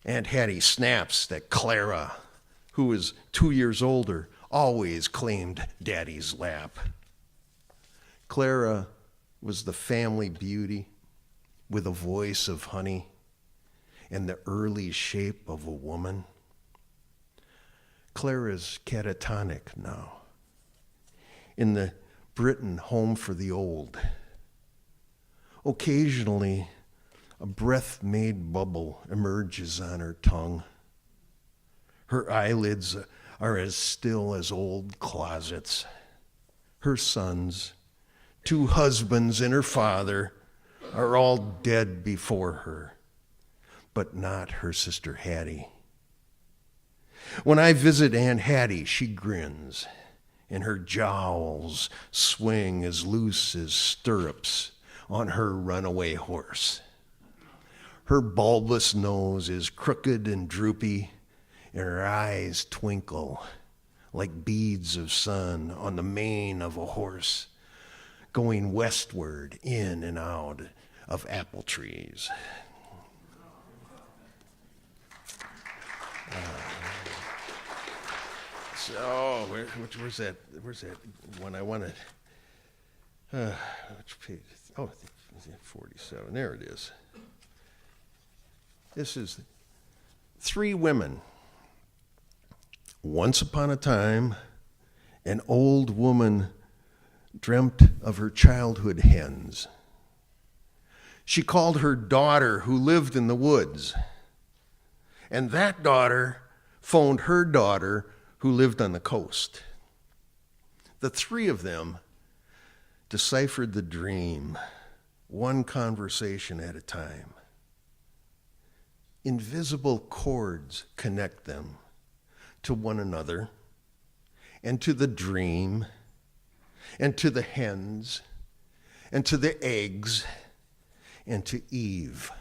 Speaker 7: Aunt Hattie snaps that Clara, who was 2 years older, always claimed Daddy's lap. Clara was the family beauty with a voice of honey and the early shape of a woman. Clara's catatonic now in the Britain home for the old. Occasionally, a breath-made bubble emerges on her tongue. Her eyelids are as still as old closets. Her sons, 2 husbands and her father, are all dead before her, but not her sister Hattie. When I visit Aunt Hattie, she grins, and her jowls swing as loose as stirrups on her runaway horse. Her bulbous nose is crooked and droopy, and her eyes twinkle like beads of sun on the mane of a horse going westward in and out of apple trees. So, where's that one I wanted? Which page? Oh, 47. There it is. This is 3 women. Once upon a time, an old woman dreamt of her childhood hens. She called her daughter who lived in the woods, and that daughter phoned her daughter who lived on the coast. The 3 of them deciphered the dream, one conversation at a time. Invisible cords connect them to one another and to the dream and to the hens and to the eggs and to Eve.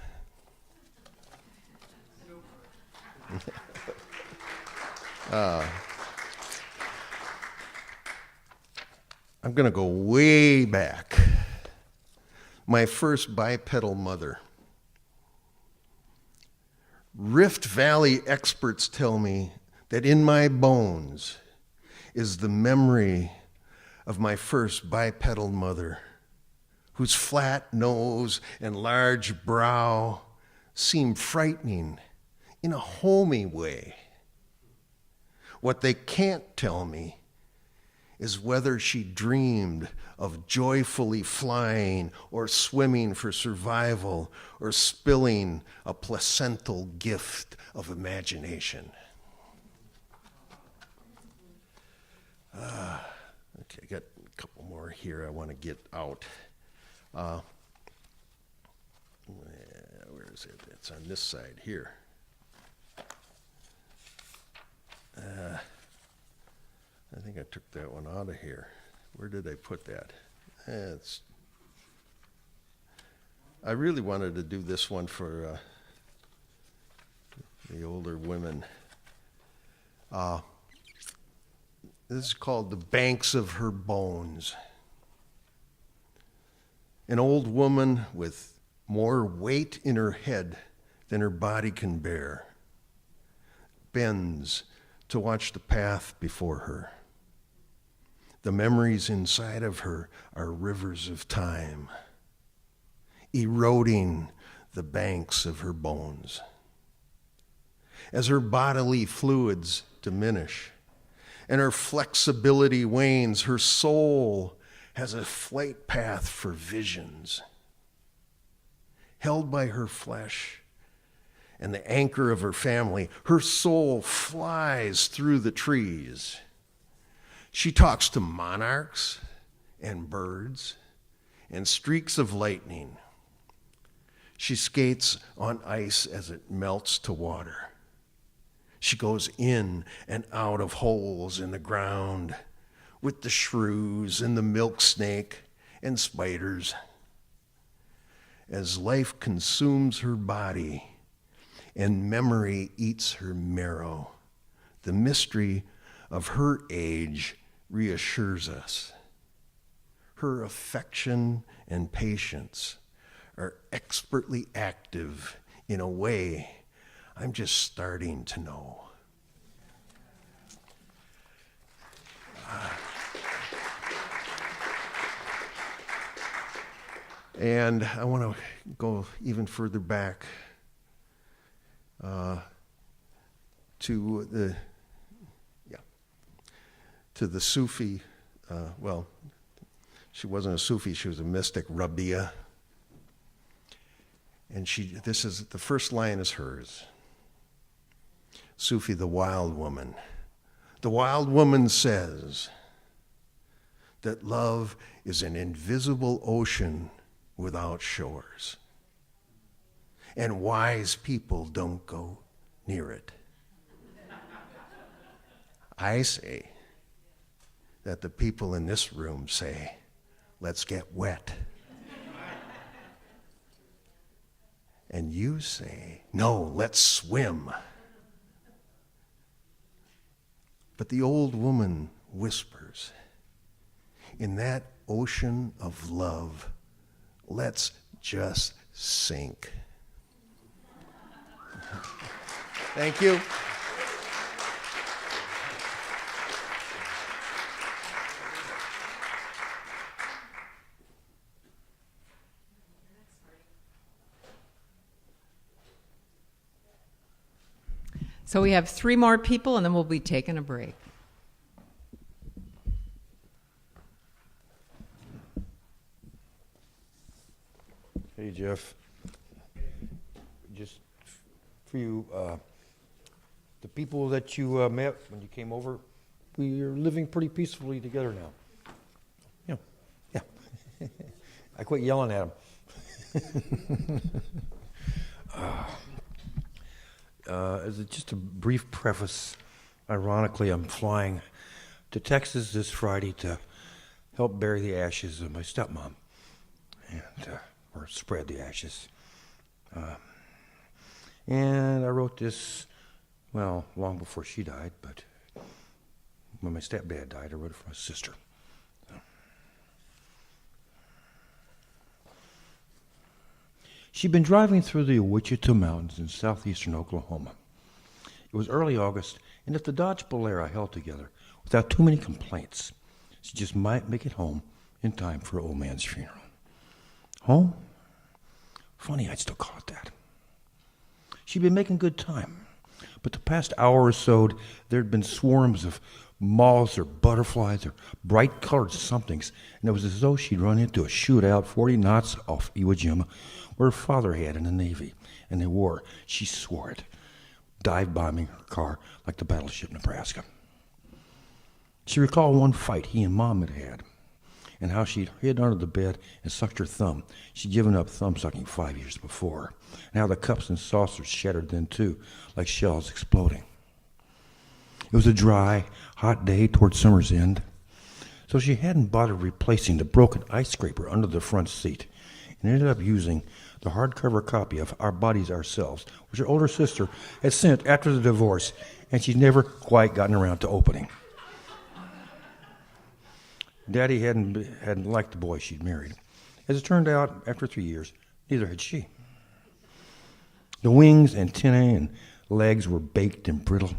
Speaker 7: I'm going to go way back. My first bipedal mother. Rift Valley experts tell me that in my bones is the memory of my first bipedal mother, whose flat nose and large brow seem frightening in a homey way. What they can't tell me is whether she dreamed of joyfully flying or swimming for survival or spilling a placental gift of imagination. Okay, I got a couple more here I want to get out. Where is it? It's on this side here. I think I took that one out of here. Where did I put that? I really wanted to do this one for the older women. This is called The Banks of Her Bones. An old woman with more weight in her head than her body can bear bends to watch the path before her. The memories inside of her are rivers of time, eroding the banks of her bones. As her bodily fluids diminish and her flexibility wanes, her soul has a flight path for visions. Held by her flesh and the anchor of her family, her soul flies through the trees. She talks to monarchs and birds and streaks of lightning. She skates on ice as it melts to water. She goes in and out of holes in the ground with the shrews and the milk snake and spiders. As life consumes her body and memory eats her marrow, the mystery of her age reassures us. Her affection and patience are expertly active in a way I'm just starting to know. And I want to go even further back to the Sufi. Well, she wasn't a Sufi; she was a mystic, Rabia. And this is the first line is hers. Sufi, the wild woman. The wild woman says that love is an invisible ocean without shores, and wise people don't go near it. I say that the people in this room say, let's get wet. And you say, no, let's swim. But the old woman whispers, in that ocean of love, let's just sink. Thank you.
Speaker 2: So we have 3 more people, and then we'll be taking a break.
Speaker 8: Hey, Jeff. Just for you, the people that you met when you came over, we are living pretty peacefully together now. Yeah. I quit yelling at them. As just a brief preface, ironically, I'm flying to Texas this Friday to help bury the ashes of my stepmom, or spread the ashes. And I wrote this, well, long before she died, but when my stepdad died, I wrote it for my sister. She'd been driving through the Wichita Mountains in southeastern Oklahoma. It was early August, and if the Dodge Bolero held together without too many complaints, she just might make it home in time for old man's funeral. Home? Funny, I'd still call it that. She'd been making good time, but the past hour or so, there'd been swarms of moths or butterflies or bright-colored somethings, and it was as though she'd run into a shootout 40 knots off Iwo Jima, where her father had in the Navy, and they were, she swore it, dive-bombing her car like the battleship Nebraska. She recalled one fight he and Mom had had, and how she'd hid under the bed and sucked her thumb. She'd given up thumb-sucking 5 years before, and how the cups and saucers shattered then, too, like shells exploding. It was a dry, hot day toward summer's end, so she hadn't bothered replacing the broken ice scraper under the front seat, and ended up using the hardcover copy of Our Bodies, Ourselves, which her older sister had sent after the divorce, and she'd never quite gotten around to opening. Daddy hadn't liked the boy she'd married. As it turned out, after 3 years, neither had she. The wings, antennae, and legs were baked and brittle.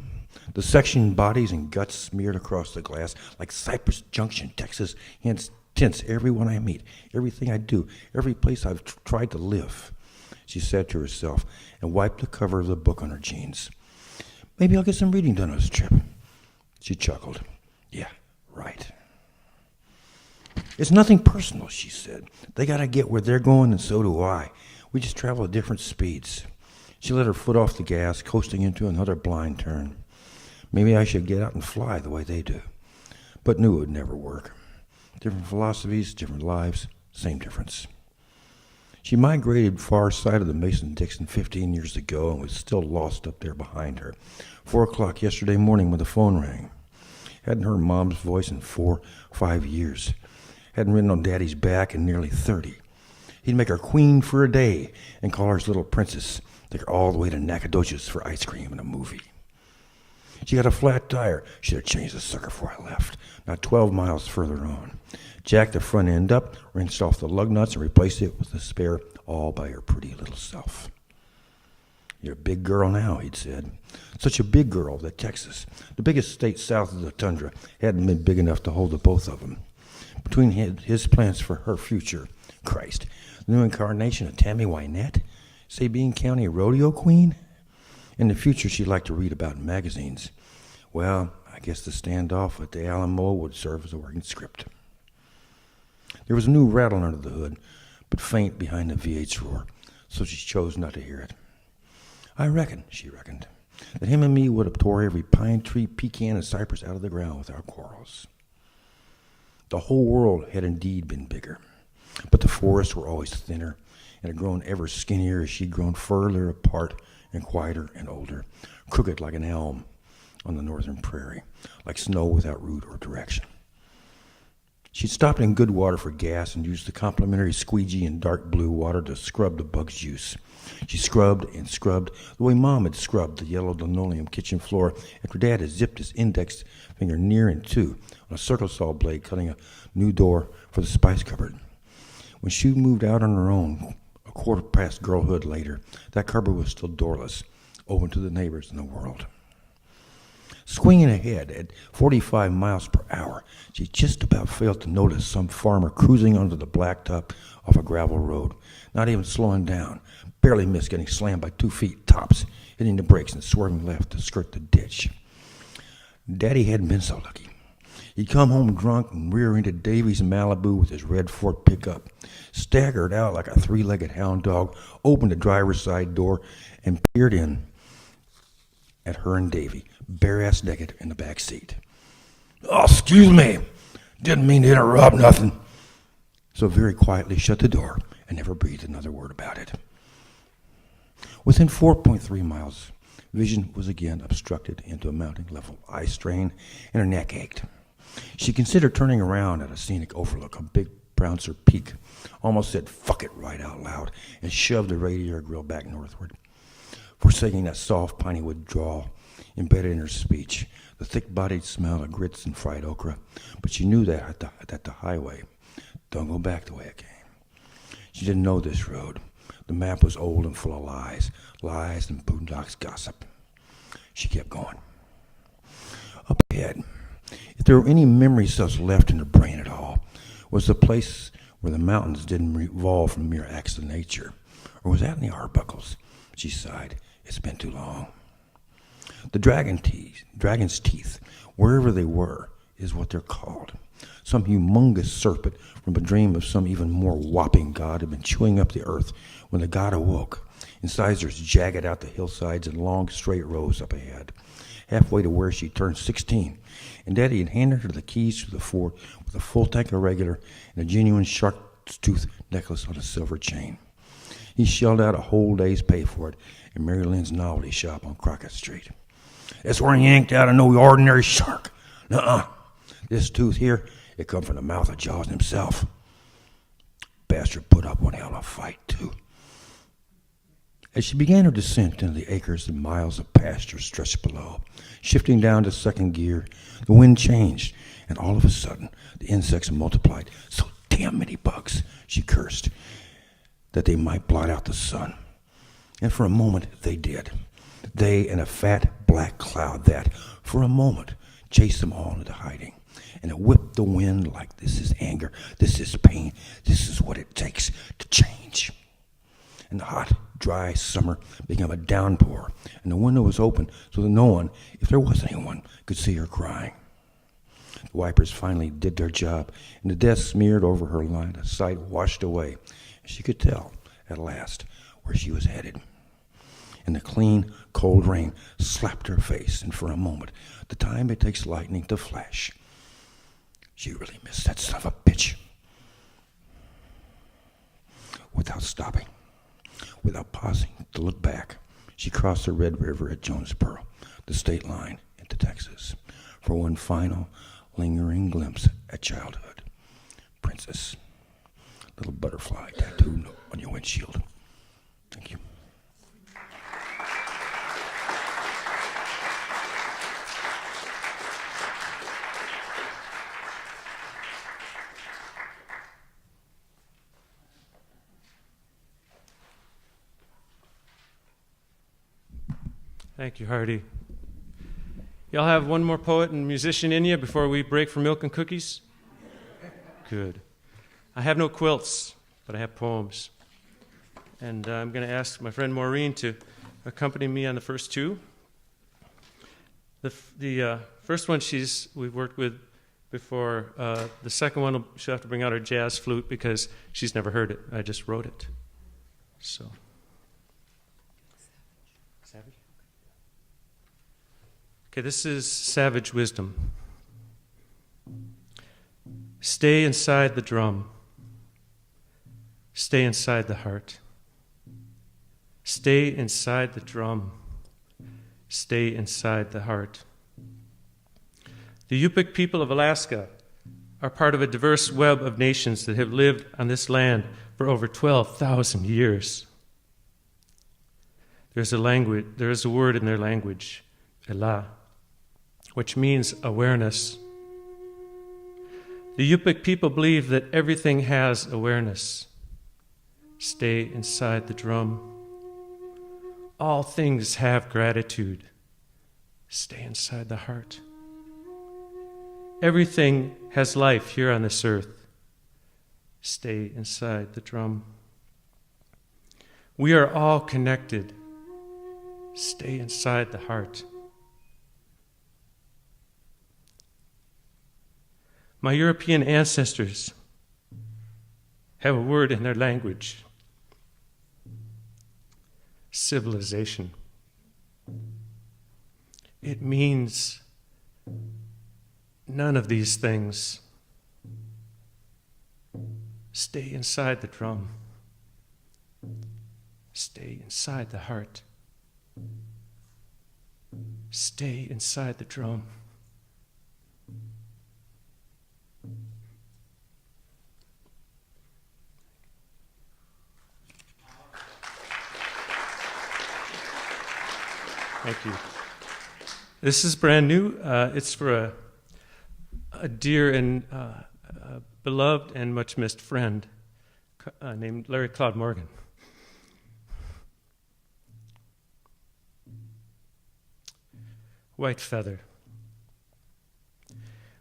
Speaker 8: The sectioned bodies and guts smeared across the glass like Cypress Junction, Texas, hence tints everyone I meet, everything I do, every place I've tried to live, she said to herself, and wiped the cover of the book on her jeans. Maybe I'll get some reading done on this trip. She chuckled. Yeah, right. It's nothing personal, she said. They got to get where they're going, and so do I. We just travel at different speeds. She let her foot off the gas, coasting into another blind turn. Maybe I should get out and fly the way they do. But knew it would never work. Different philosophies, different lives, same difference. She migrated far side of the Mason-Dixon 15 years ago and was still lost up there behind her. 4 o'clock yesterday morning when the phone rang. Hadn't heard Mom's voice in 4-5 years. Hadn't ridden on Daddy's back in nearly 30. He'd make her queen for a day and call her his little princess, take her all the way to Nacogdoches for ice cream and a movie. She had a flat tire. Should have changed the sucker before I left. Not 12 miles further on. Jacked the front end up, rinsed off the lug nuts, and replaced it with a spare all by her pretty little self. You're a big girl now, he'd said. Such a big girl that Texas, the biggest state south of the tundra, hadn't been big enough to hold the both of them. Between his plans for her future, Christ, the new incarnation of Tammy Wynette, Sabine County rodeo queen, in the future she'd like to read about in magazines. Well, I guess the standoff at the Alamo would serve as a working script. There was a new rattle under the hood, but faint behind the V8's roar, so she chose not to hear it. I reckon, she reckoned, that him and me would have tore every pine tree, pecan, and cypress out of the ground with our quarrels. The whole world had indeed been bigger, but the forests were always thinner and had grown ever skinnier as she'd grown further apart and quieter and older, crooked like an elm on the northern prairie, like snow without root or direction. She'd stopped in Goodwater for gas and used the complimentary squeegee and dark blue water to scrub the bug's juice. She scrubbed and scrubbed the way Mom had scrubbed the yellow linoleum kitchen floor after Dad had zipped his index finger near in two on a circle saw blade cutting a new door for the spice cupboard. When she moved out on her own, a quarter past girlhood later, that cupboard was still doorless, open to the neighbors in the world. Swinging ahead at 45 miles per hour, she just about failed to notice some farmer cruising onto the blacktop off a gravel road, not even slowing down, barely missed getting slammed by 2 feet tops, hitting the brakes and swerving left to skirt the ditch. Daddy hadn't been so lucky. He'd come home drunk and rear-ended Davy's Malibu with his red Ford pickup, staggered out like a three-legged hound dog, opened the driver's side door, and peered in at her and Davy, bare-ass naked in the back seat. "Oh, excuse me. Didn't mean to interrupt nothing." So very quietly shut the door and never breathed another word about it. Within 4.3 miles, vision was again obstructed into a mounting level eye strain, and her neck ached. She considered turning around at a scenic overlook, a big Brownser Peak, almost said "fuck it" right out loud, and shoved the radiator grill back northward, forsaking that soft piney wood drawl embedded in her speech, the thick-bodied smell of grits and fried okra. But she knew that at the highway, don't go back the way it came. She didn't know this road. The map was old and full of lies and boondocks gossip. She kept going. Up ahead, if there were any memory cells left in her brain at all, was the place where the mountains didn't revolve from mere acts of nature. Or was that in the Arbuckles? She sighed. It's been too long. The dragon's teeth, wherever they were, is what they're called. Some humongous serpent from a dream of some even more whopping god had been chewing up the earth when the god awoke. Incisors jagged out the hillsides in long straight rows up ahead, halfway to where she turned 16, and Daddy had handed her the keys to the Ford with a full tank of regular and a genuine shark's tooth necklace on a silver chain. He shelled out a whole day's pay for it in Mary Lynn's novelty shop on Crockett Street. That's where he yanked out of no ordinary shark. Nuh-uh. This tooth here, it come from the mouth of Jaws himself. Bastard put up one hell of a fight, too. As she began her descent into the acres and miles of pasture stretched below, shifting down to second gear, the wind changed, and all of a sudden, the insects multiplied. So damn many bugs, she cursed, that they might blot out the sun. And for a moment, they did. They and a fat black cloud that, for a moment, chased them all into hiding. And it whipped the wind like, this is anger, this is pain, this is what it takes to change. And the hot, dry summer became a downpour, and the window was open so that no one, if there was anyone, could see her crying. The wipers finally did their job, and the dust smeared over her line of sight washed away. And she could tell, at last, where she was headed. And the clean, cold rain slapped her face, and for a moment, the time it takes lightning to flash, she really missed that son of a bitch. Without stopping, without pausing to look back, she crossed the Red River at Jonesboro, the state line into Texas, for one final, lingering glimpse at childhood. Princess, little butterfly tattooed on your windshield. Thank you.
Speaker 9: Thank you, Hardy. Y'all have one more poet and musician in you before we break for milk and cookies? Good. I have no quilts, but I have poems. And I'm going to ask my friend Maureen to accompany me on the first two. The first one we've worked with before. The second one, she'll have to bring out her jazz flute because she's never heard it. I just wrote it. So. Savage? Okay, this is Savage Wisdom. Stay inside the drum. Stay inside the heart. Stay inside the drum. Stay inside the heart. The Yupik people of Alaska are part of a diverse web of nations that have lived on this land for over 12,000 years. There is a word in their language, Ela, which means awareness. The Yupik people believe that everything has awareness. Stay inside the drum. All things have gratitude. Stay inside the heart. Everything has life here on this earth. Stay inside the drum. We are all connected. Stay inside the heart. My European ancestors have a word in their language. Civilization. It means none of these things. Stay inside the drum. Stay inside the heart. Stay inside the drum. Thank you. This is brand new. It's for a dear and beloved and much missed friend named Larry Claude Morgan. White Feather.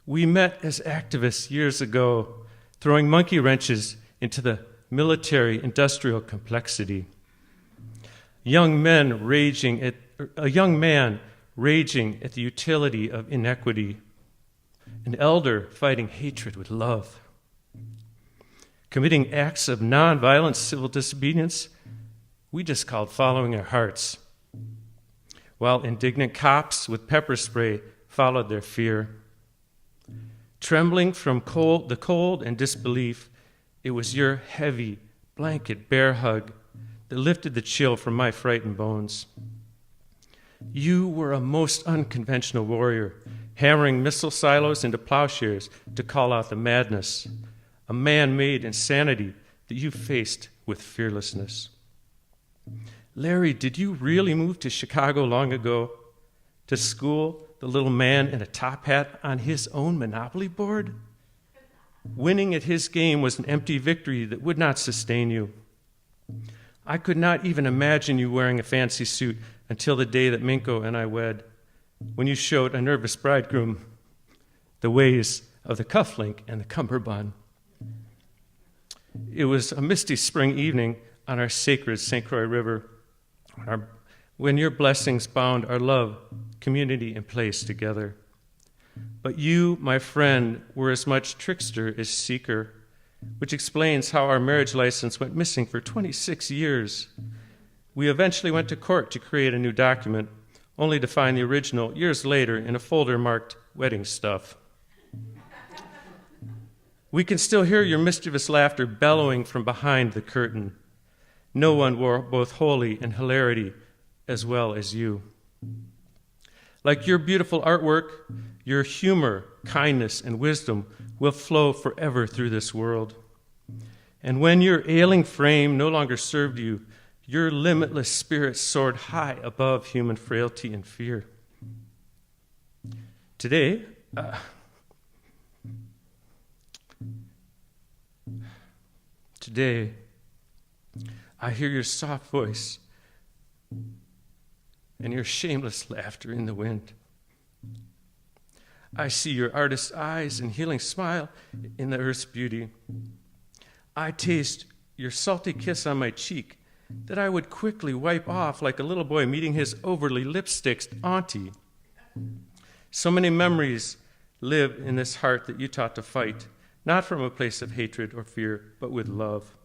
Speaker 9: We met as activists years ago, throwing monkey wrenches into the military-industrial complexity. A young man raging at the utility of inequity, an elder fighting hatred with love, committing acts of nonviolent civil disobedience we just called following our hearts, while indignant cops with pepper spray followed their fear. Trembling from the cold and disbelief, it was your heavy blanket bear hug that lifted the chill from my frightened bones. You were a most unconventional warrior, hammering missile silos into plowshares to call out the madness, a man-made insanity that you faced with fearlessness. Larry, did you really move to Chicago long ago to school the little man in a top hat on his own Monopoly board? Winning at his game was an empty victory that would not sustain you. I could not even imagine you wearing a fancy suit until the day that Minko and I wed, when you showed a nervous bridegroom the ways of the cufflink and the cummerbund. It was a misty spring evening on our sacred St. Croix River, when your blessings bound our love, community, and place together. But you, my friend, were as much trickster as seeker, which explains how our marriage license went missing for 26 years. We eventually went to court to create a new document, only to find the original years later in a folder marked wedding stuff. We can still hear your mischievous laughter bellowing from behind the curtain. No one wore both holy and hilarity as well as you. Like your beautiful artwork, your humor, kindness, and wisdom will flow forever through this world. And when your ailing frame no longer served you, your limitless spirit soared high above human frailty and fear. Today, I hear your soft voice and your shameless laughter in the wind. I see your artist's eyes and healing smile in the earth's beauty. I taste your salty kiss on my cheek that I would quickly wipe off like a little boy meeting his overly lipsticked auntie. So many memories live in this heart that you taught to fight, not from a place of hatred or fear, but with love.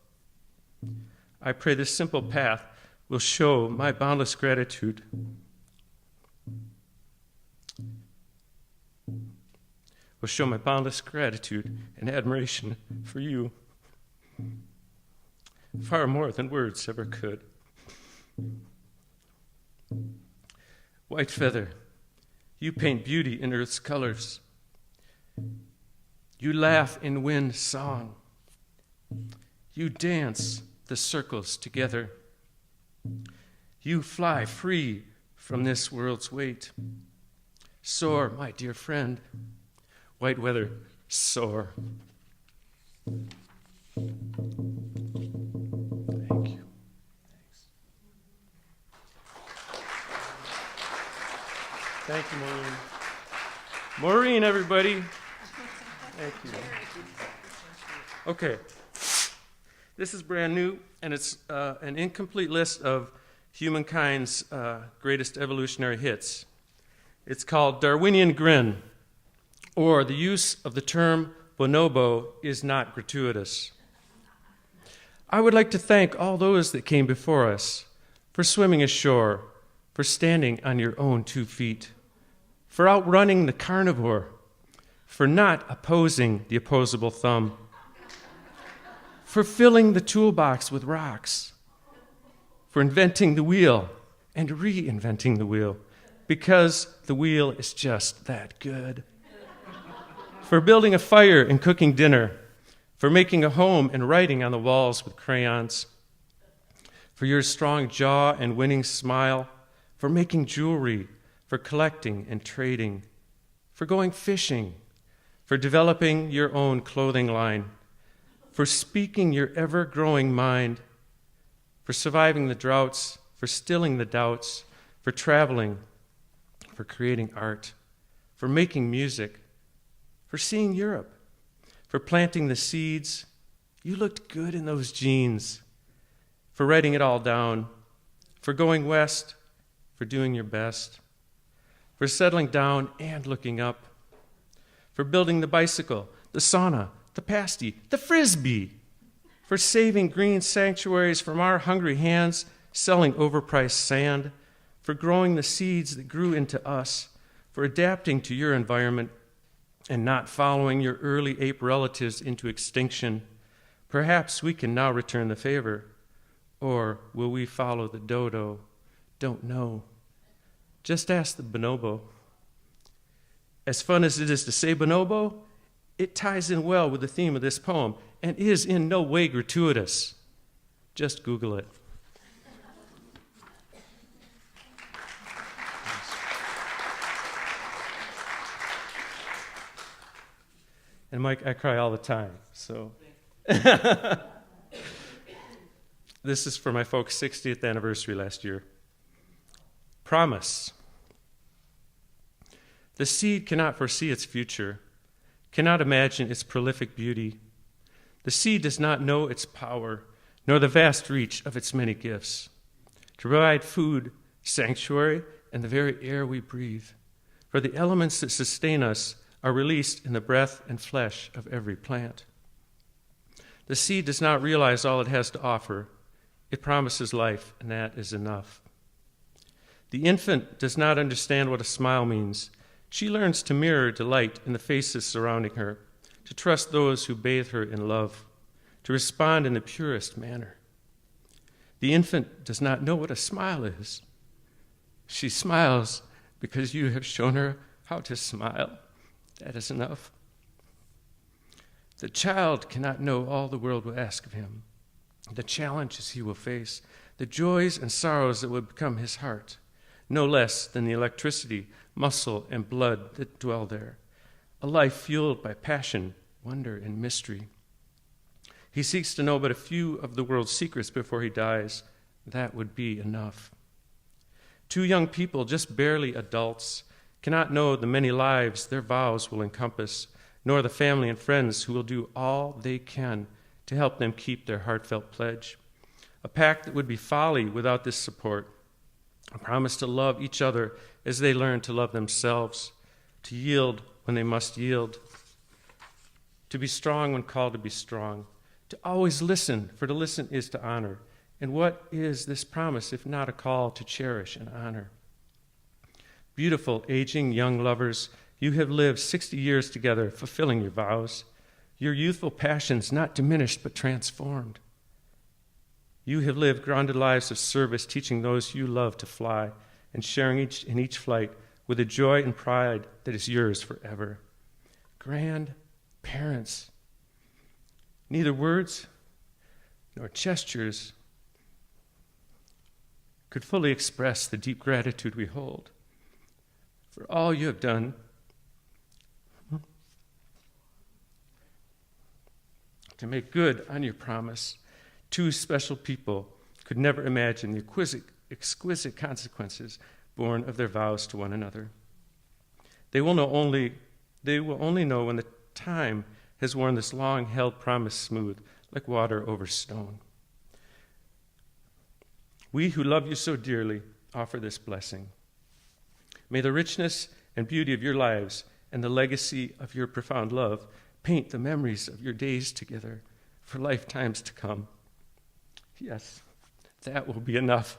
Speaker 9: I pray this simple path will show my boundless gratitude. Will show my boundless gratitude and admiration for you, far more than words ever could. White feather, you paint beauty in earth's colors. You laugh in wind's song. You dance the circles together. You fly free from this world's weight. Soar, my dear friend. White weather, soar. Thank you. Thank you, Maureen. Maureen, everybody. Thank you. Okay. This is brand new, and it's an incomplete list of humankind's greatest evolutionary hits. It's called Darwinian Grin, or the use of the term bonobo is not gratuitous. I would like to thank all those that came before us for swimming ashore, for standing on your own 2 feet, for outrunning the carnivore, for not opposing the opposable thumb, for filling the toolbox with rocks, for inventing the wheel and reinventing the wheel, because the wheel is just that good, for building a fire and cooking dinner, for making a home and writing on the walls with crayons, for your strong jaw and winning smile, for making jewelry, for collecting and trading, for going fishing, for developing your own clothing line, for speaking your ever-growing mind, for surviving the droughts, for stilling the doubts, for traveling, for creating art, for making music, for seeing Europe, for planting the seeds. You looked good in those jeans, for writing it all down, for going west, for doing your best, for settling down and looking up, for building the bicycle, the sauna, the pasty, the frisbee, for saving green sanctuaries from our hungry hands, selling overpriced sand, for growing the seeds that grew into us, for adapting to your environment and not following your early ape relatives into extinction. Perhaps we can now return the favor, or will we follow the dodo? Don't know. Just ask the bonobo. As fun as it is to say bonobo, it ties in well with the theme of this poem and is in no way gratuitous. Just Google it. And Mike, I cry all the time, so. This is for my folks' 60th anniversary last year. Promise. The seed cannot foresee its future, cannot imagine its prolific beauty. The seed does not know its power, nor the vast reach of its many gifts, to provide food, sanctuary, and the very air we breathe. For the elements that sustain us are released in the breath and flesh of every plant. The seed does not realize all it has to offer. It promises life, and that is enough. The infant does not understand what a smile means. She learns to mirror delight in the faces surrounding her, to trust those who bathe her in love, to respond in the purest manner. The infant does not know what a smile is. She smiles because you have shown her how to smile. That is enough. The child cannot know all the world will ask of him, the challenges he will face, the joys and sorrows that will become his heart, no less than the electricity, muscle, and blood that dwell there, a life fueled by passion, wonder, and mystery. He seeks to know but a few of the world's secrets before he dies. That would be enough. Two young people, just barely adults, cannot know the many lives their vows will encompass, nor the family and friends who will do all they can to help them keep their heartfelt pledge. A pact that would be folly without this support. A promise to love each other as they learn to love themselves, to yield when they must yield, to be strong when called to be strong, to always listen, for to listen is to honor. And what is this promise if not a call to cherish and honor? Beautiful, aging young lovers, you have lived 60 years together, fulfilling your vows. Your youthful passions not diminished but transformed. You have lived grounded lives of service, teaching those you love to fly and sharing in each flight with a joy and pride that is yours forever. Grandparents, neither words nor gestures could fully express the deep gratitude we hold for all you have done to make good on your promise. Two special people could never imagine the exquisite consequences born of their vows to one another. They will only know when the time has worn this long-held promise smooth, like water over stone. We who love you so dearly offer this blessing. May the richness and beauty of your lives and the legacy of your profound love paint the memories of your days together for lifetimes to come. Yes, that will be enough.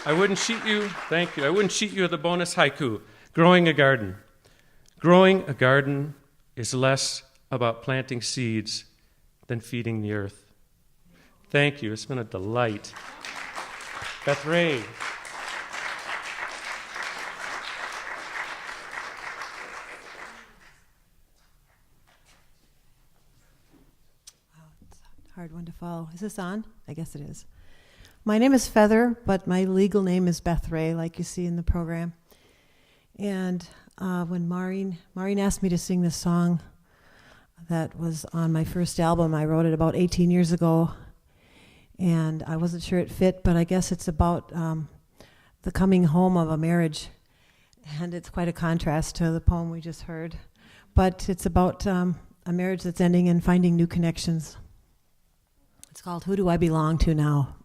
Speaker 9: I wouldn't cheat you, thank you. I wouldn't cheat you with a bonus haiku. Growing a garden. Growing a garden is less about planting seeds than feeding the earth. Thank you, it's been a delight. Beth Ray.
Speaker 10: Hard one to follow. Is this on? I guess it is. My name is Feather, but my legal name is Beth Ray, like you see in the program. And when Maureen asked me to sing this song that was on my first album, I wrote it about 18 years ago, and I wasn't sure it fit, but I guess it's about the coming home of a marriage, and it's quite a contrast to the poem we just heard. But it's about a marriage that's ending and finding new connections. It's called Who Do I Belong to Now?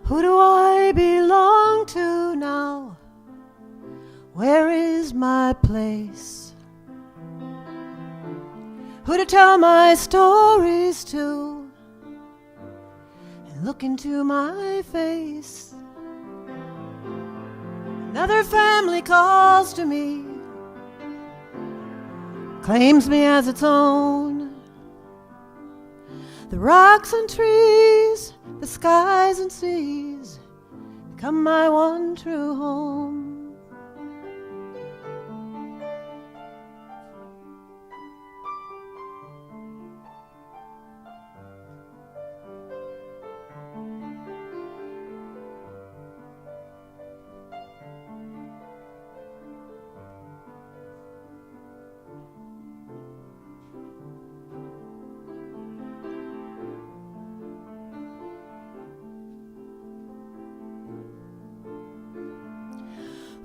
Speaker 10: Who do I belong to now? Where is my place? Who to tell my stories to and look into my face? Another family calls to me, claims me as its own. The rocks and trees, the skies and seas become my one true home.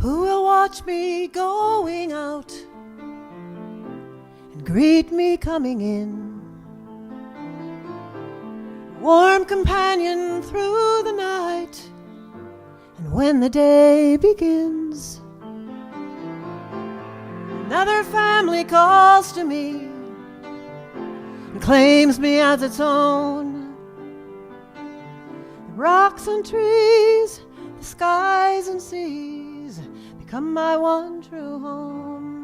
Speaker 10: Who will watch me going out and greet me coming in? Warm companion through the night and when the day begins. Another family calls to me and claims me as its own. The rocks and trees, the skies and seas become my one true home.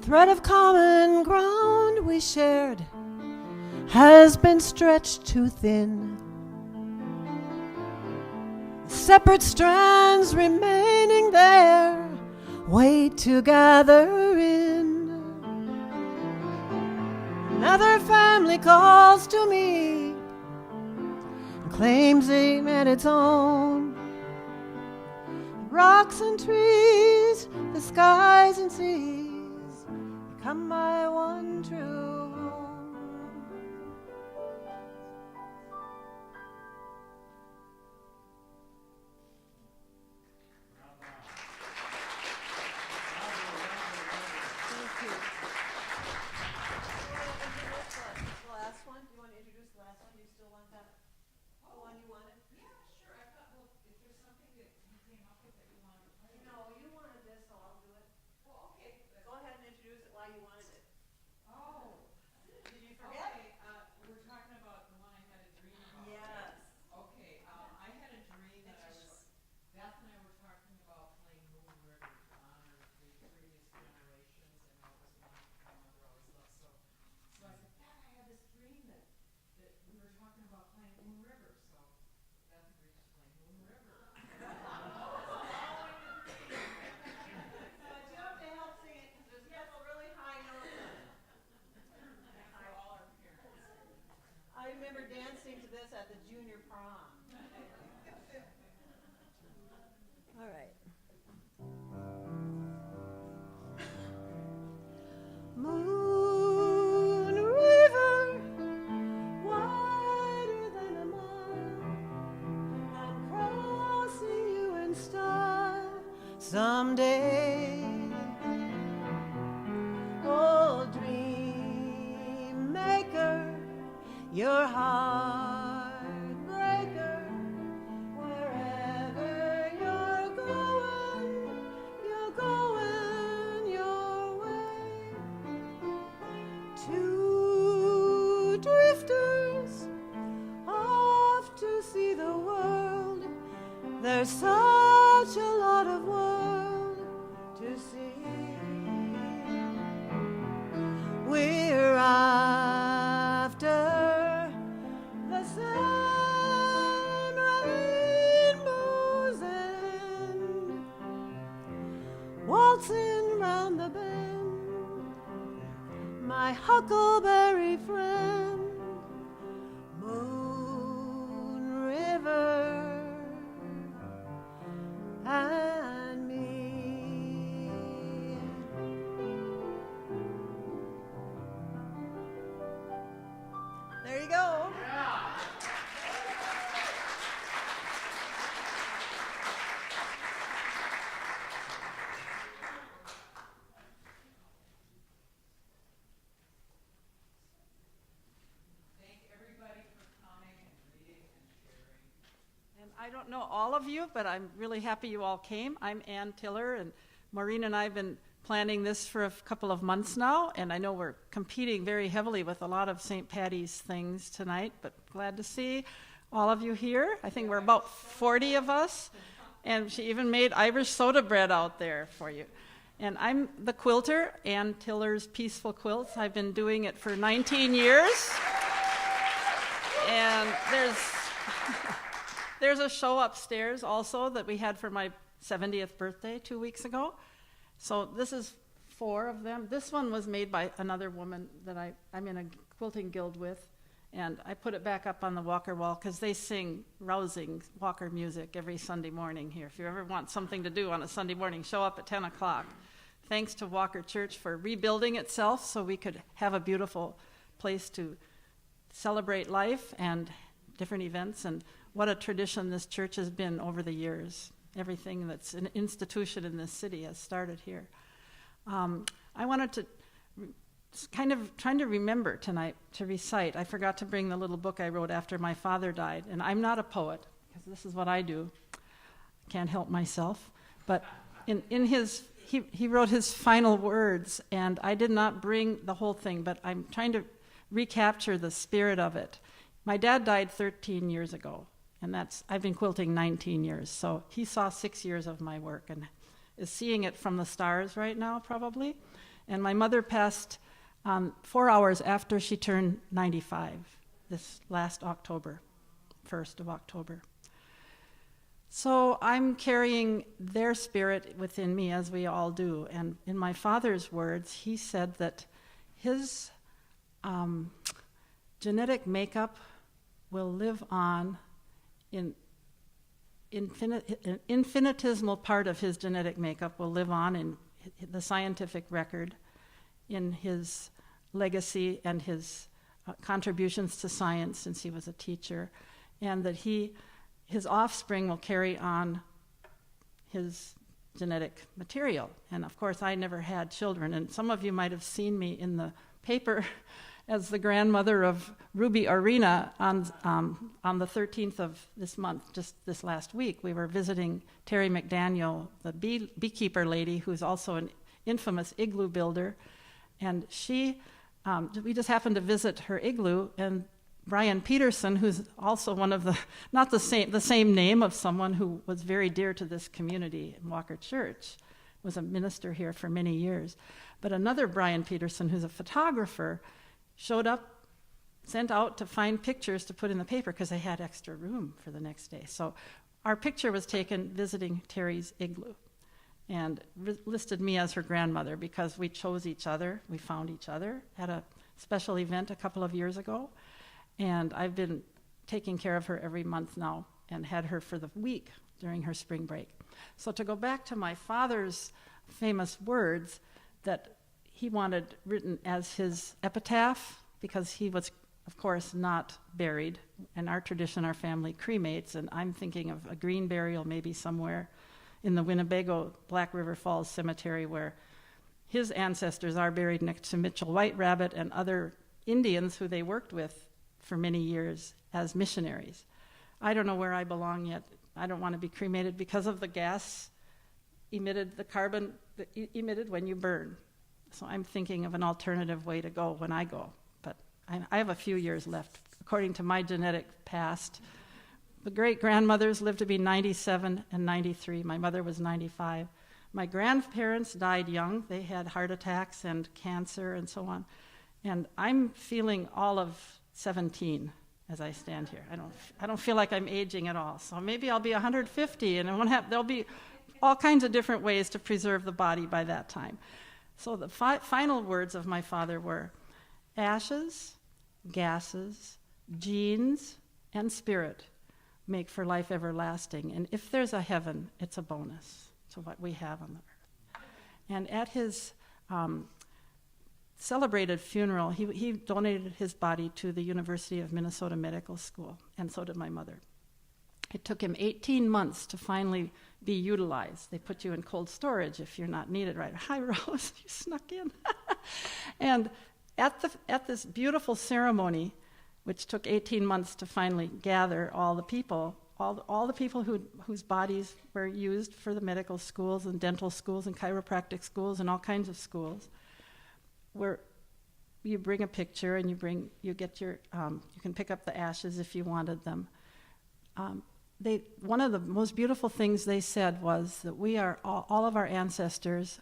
Speaker 10: thread of common ground we shared has been stretched too thin. Separate strands remaining there wait to gather in. Another family calls to me and claims a man its own. Rocks and trees, the skies and seas become my one true home. I remember dancing to this at the junior prom. All right. Moon River, wider than a mile, I'm crossing you in style someday. Oh, dream maker, your heartbreaker, wherever you're going your way. Two drifters off to see the world. There's such a lot of world to see. We're after the same rainbow's end, waltzing round the bend, my huckleberry friend, Moon River and me. There you go.
Speaker 11: And I don't know all of you, but I'm really happy you all came. I'm Ann Tiller, and Maureen and I have been planning this for a couple of months now, and I know we're competing very heavily with a lot of St. Patty's things tonight, but glad to see all of you here. I think we're about 40 of us, and she even made Irish soda bread out there for you. And I'm the quilter, Ann Tiller's Peaceful Quilts. I've been doing it for 19 years. And there's a show upstairs also that we had for my 70th birthday 2 weeks ago. So this is 4 of them. This one was made by another woman that I'm in a quilting guild with. And I put it back up on the Walker wall because they sing rousing Walker music every Sunday morning here. If you ever want something to do on a Sunday morning, show up at 10 o'clock. Thanks to Walker Church for rebuilding itself so we could have a beautiful place to celebrate life and different events. And what a tradition this church has been over the years. Everything that's an institution in this city has started here. I wanted to kind of trying to remember tonight to recite. I forgot to bring the little book I wrote after my father died. And I'm not a poet, because this is what I do. Can't help myself. But in his, he wrote his final words, and I did not bring the whole thing, but I'm trying to recapture the spirit of it. My dad died 13 years ago, and I've been quilting 19 years. So he saw 6 years of my work and is seeing it from the stars right now, probably. And my mother passed 4 hours after she turned 95, this last October, 1st of October. So I'm carrying their spirit within me, as we all do. And in my father's words, he said that his genetic makeup will live on in an infinitesimal part of his genetic makeup will live on in the scientific record, in his legacy and his contributions to science since he was a teacher, and that his offspring will carry on his genetic material. And of course, I never had children, and some of you might have seen me in the paper as the grandmother of Ruby Arena on the 13th of this month, just this last week. We were visiting Terry McDaniel, the beekeeper lady, who's also an infamous igloo builder, and we just happened to visit her igloo, and Brian Peterson, who's also one of not the same name of someone who was very dear to this community in Walker Church, was a minister here for many years. But another Brian Peterson, who's a photographer, showed up, sent out to find pictures to put in the paper because they had extra room for the next day. So our picture was taken visiting Terry's igloo, and listed me as her grandmother because we chose each other. We found each other at a special event a couple of years ago. And I've been taking care of her every month now and had her for the week during her spring break. So to go back to my father's famous words that he wanted written as his epitaph, because he was, of course, not buried. In our tradition, our family cremates, and I'm thinking of a green burial maybe somewhere in the Winnebago Black River Falls Cemetery where his ancestors are buried next to Mitchell White Rabbit and other Indians who they worked with for many years as missionaries. I don't know where I belong yet. I don't want to be cremated because of the gas emitted, the carbon emitted when you burn. So I'm thinking of an alternative way to go when I go. But I have a few years left. According to my genetic past, the great-grandmothers lived to be 97 and 93. My mother was 95. My grandparents died young. They had heart attacks and cancer and so on. And I'm feeling all of 17 as I stand here. I don't feel like I'm aging at all. So maybe I'll be 150, and there'll be all kinds of different ways to preserve the body by that time. So the final words of my father were, ashes, gases, genes, and spirit make for life everlasting. And if there's a heaven, it's a bonus to what we have on the earth. And at his celebrated funeral, he donated his body to the University of Minnesota Medical School, and so did my mother. It took him 18 months to finally be utilized. They put you in cold storage if you're not needed, right? Hi, Rose, you snuck in. And at this beautiful ceremony, which took 18 months to finally gather all the people, all the people whose bodies were used for the medical schools and dental schools and chiropractic schools and all kinds of schools, where you bring a picture and you can pick up the ashes if you wanted them. One of the most beautiful things they said was that we are all of our ancestors,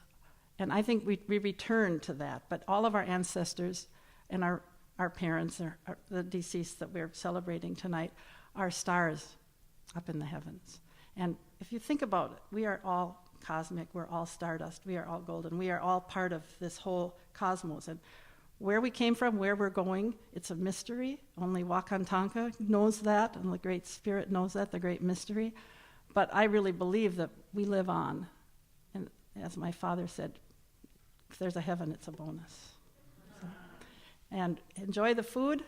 Speaker 11: and I think we return to that, but all of our ancestors and our parents, the deceased that we're celebrating tonight, are stars up in the heavens. And if you think about it, we are all cosmic, we're all stardust, we are all golden, we are all part of this whole cosmos. And where we came from, where we're going, it's a mystery. Only Wakantanka knows that, and the Great Spirit knows that, the great mystery. But I really believe that we live on. And as my father said, if there's a heaven, it's a bonus. So, and enjoy the food.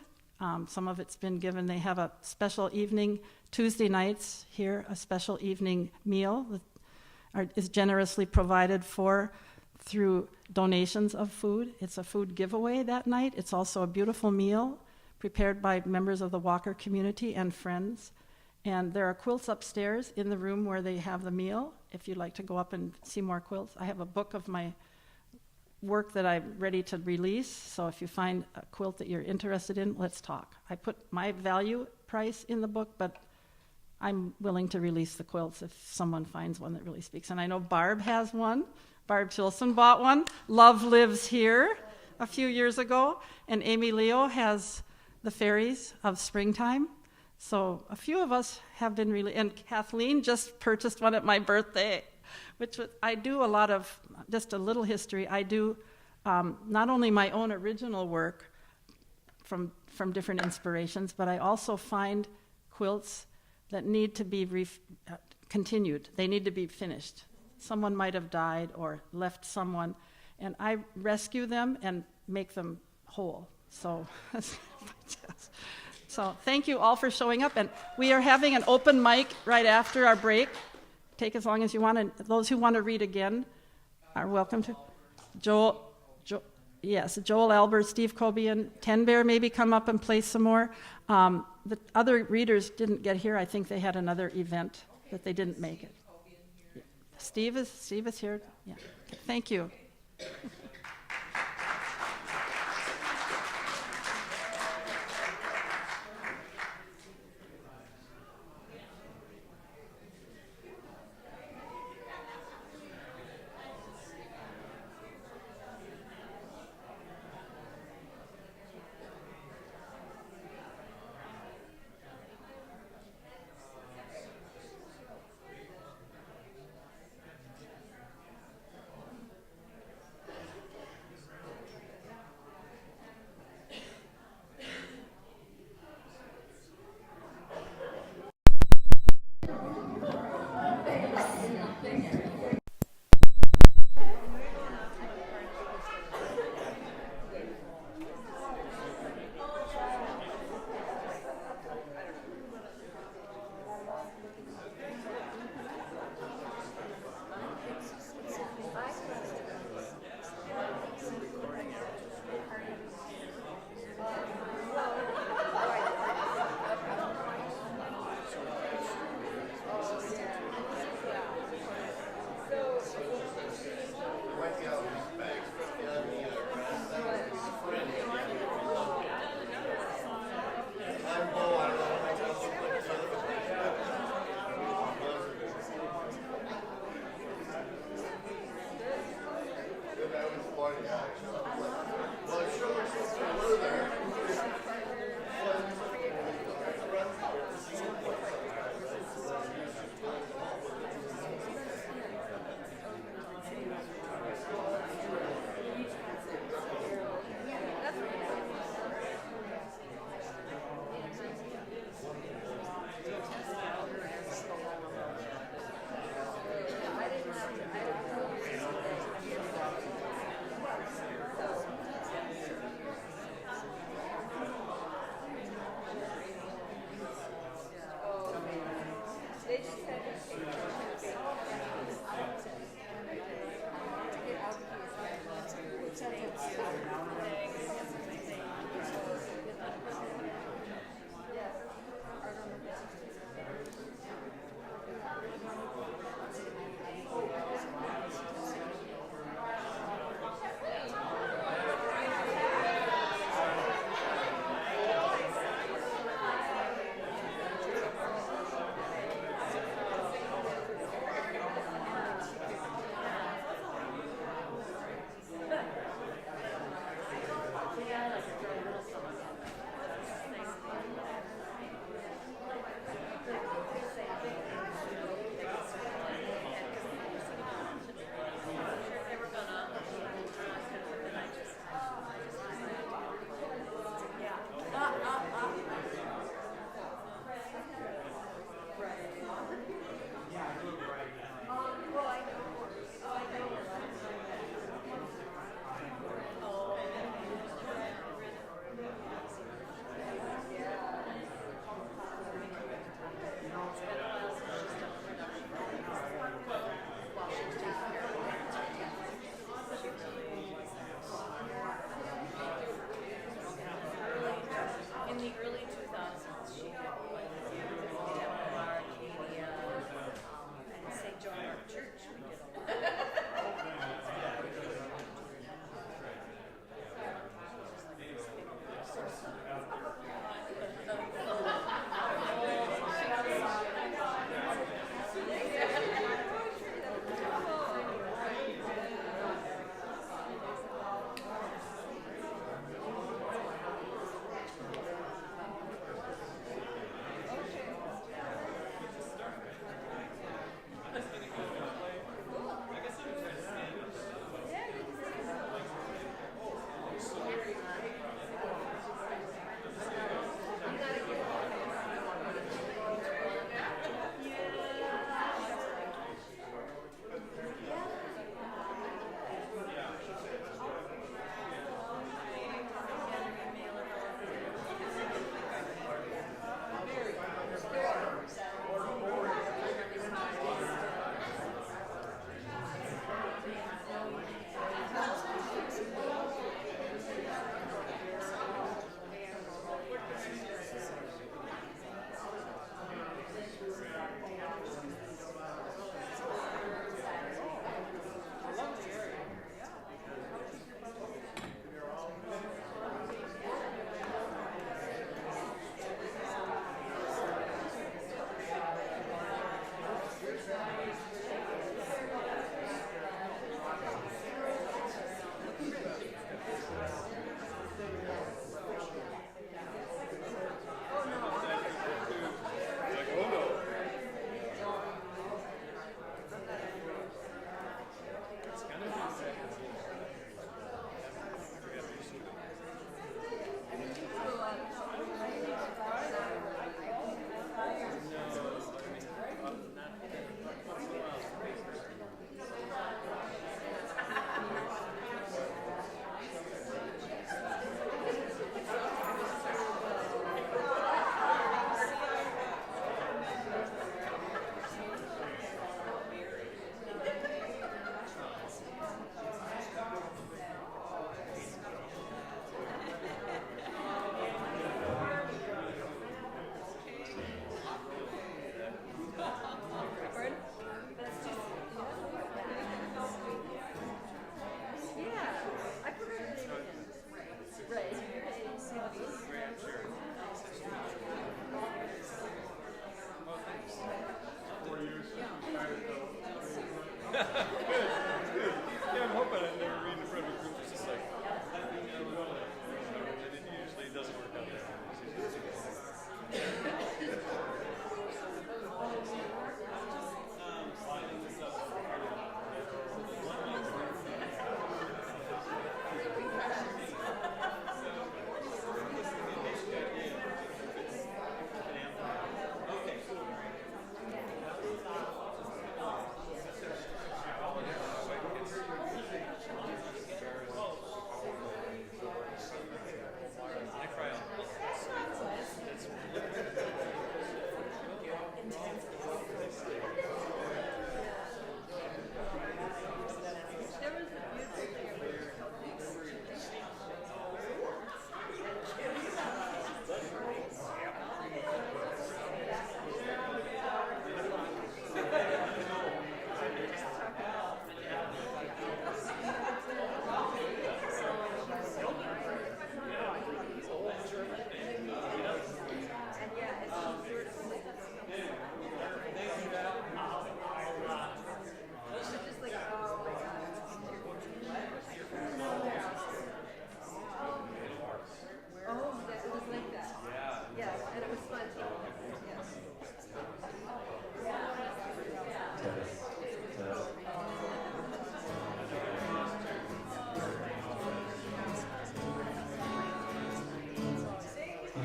Speaker 11: Some of it's been given. They have a special evening, Tuesday nights here, a special evening meal that is generously provided for through donations of food. It's a food giveaway that night. It's also a beautiful meal prepared by members of the Walker community and friends. And there are quilts upstairs in the room where they have the meal, if you'd like to go up and see more quilts. I have a book of my work that I'm ready to release, so if you find a quilt that you're interested in, let's talk. I put my value price in the book, but I'm willing to release the quilts if someone finds one that really speaks. And I know Barb has one Barb Chilson bought one. Love Lives Here a few years ago. And Amy Leo has The Fairies of Springtime. So a few of us have been really, and Kathleen just purchased one at my birthday, which was, I do a lot of, just a little history. I do not only my own original work from different inspirations, but I also find quilts that need to be continued. They need to be finished. Someone might have died or left someone, and I rescue them and make them whole. So, so thank you all for showing up, and we are having an open mic right after our break. Take as long as you want, and those who want to read again are welcome to. Joel Albert, Steve Cobian, Ten Bear maybe come up and play some more. The other readers didn't get here. I think they had another event that they didn't make it. Steve is here. Yeah. Okay. Thank you.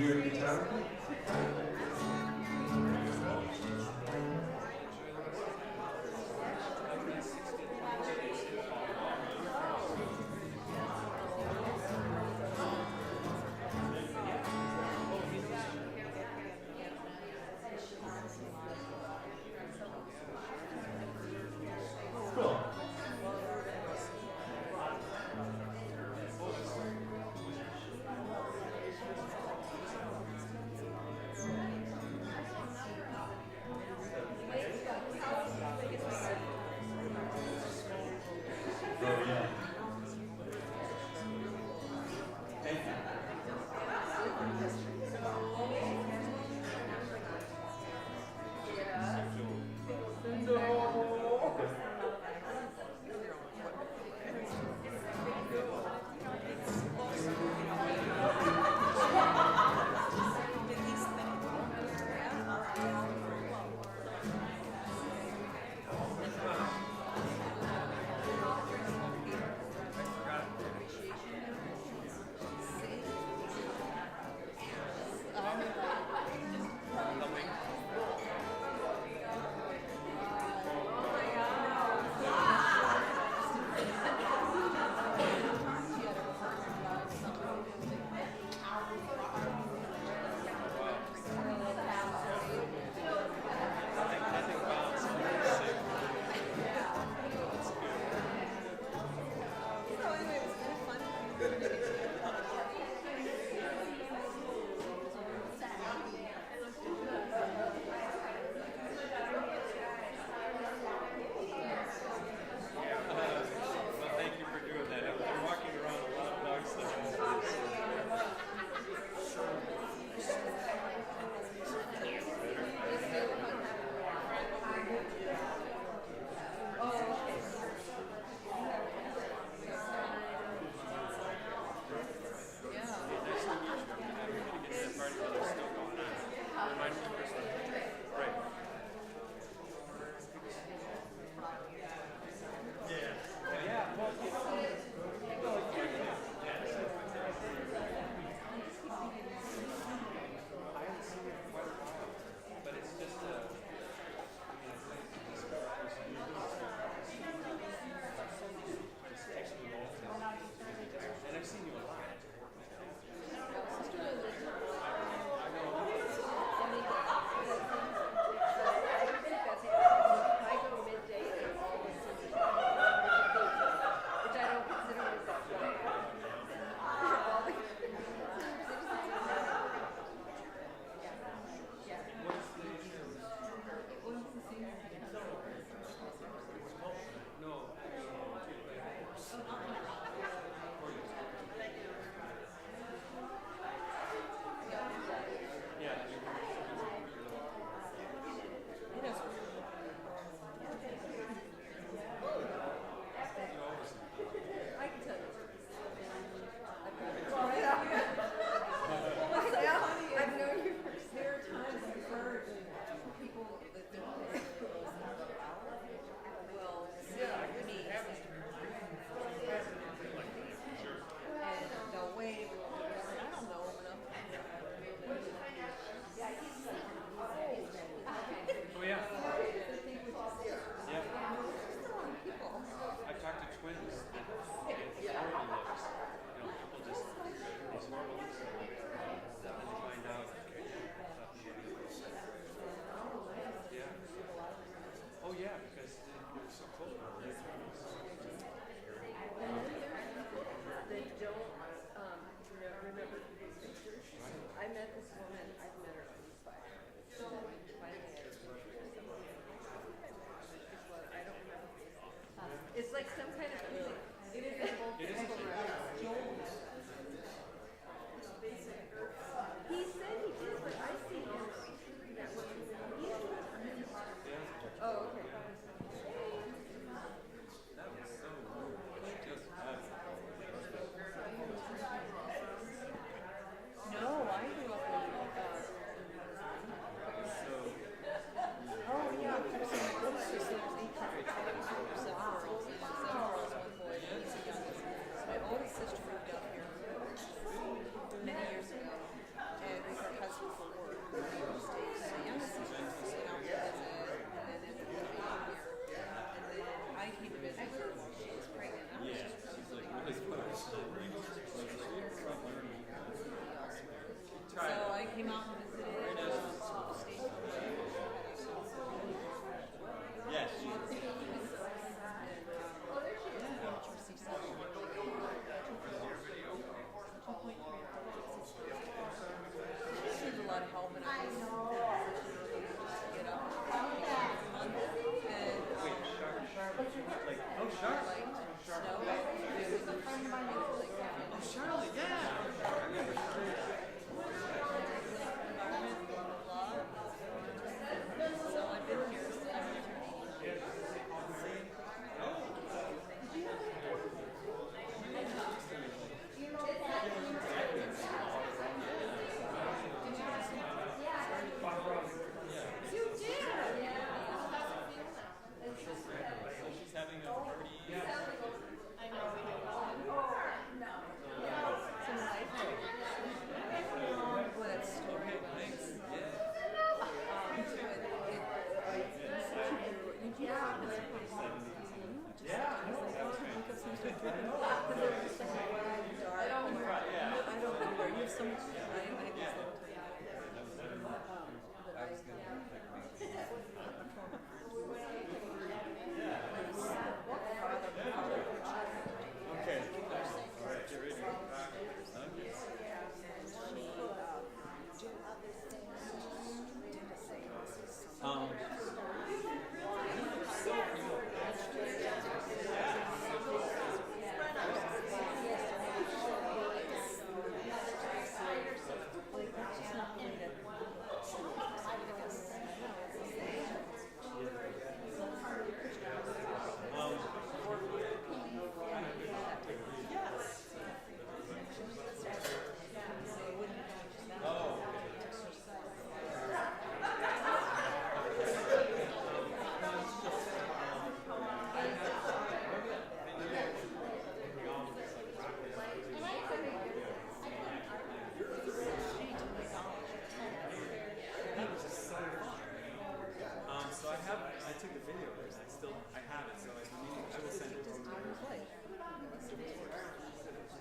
Speaker 8: your guitar?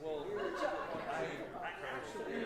Speaker 12: Well, I actually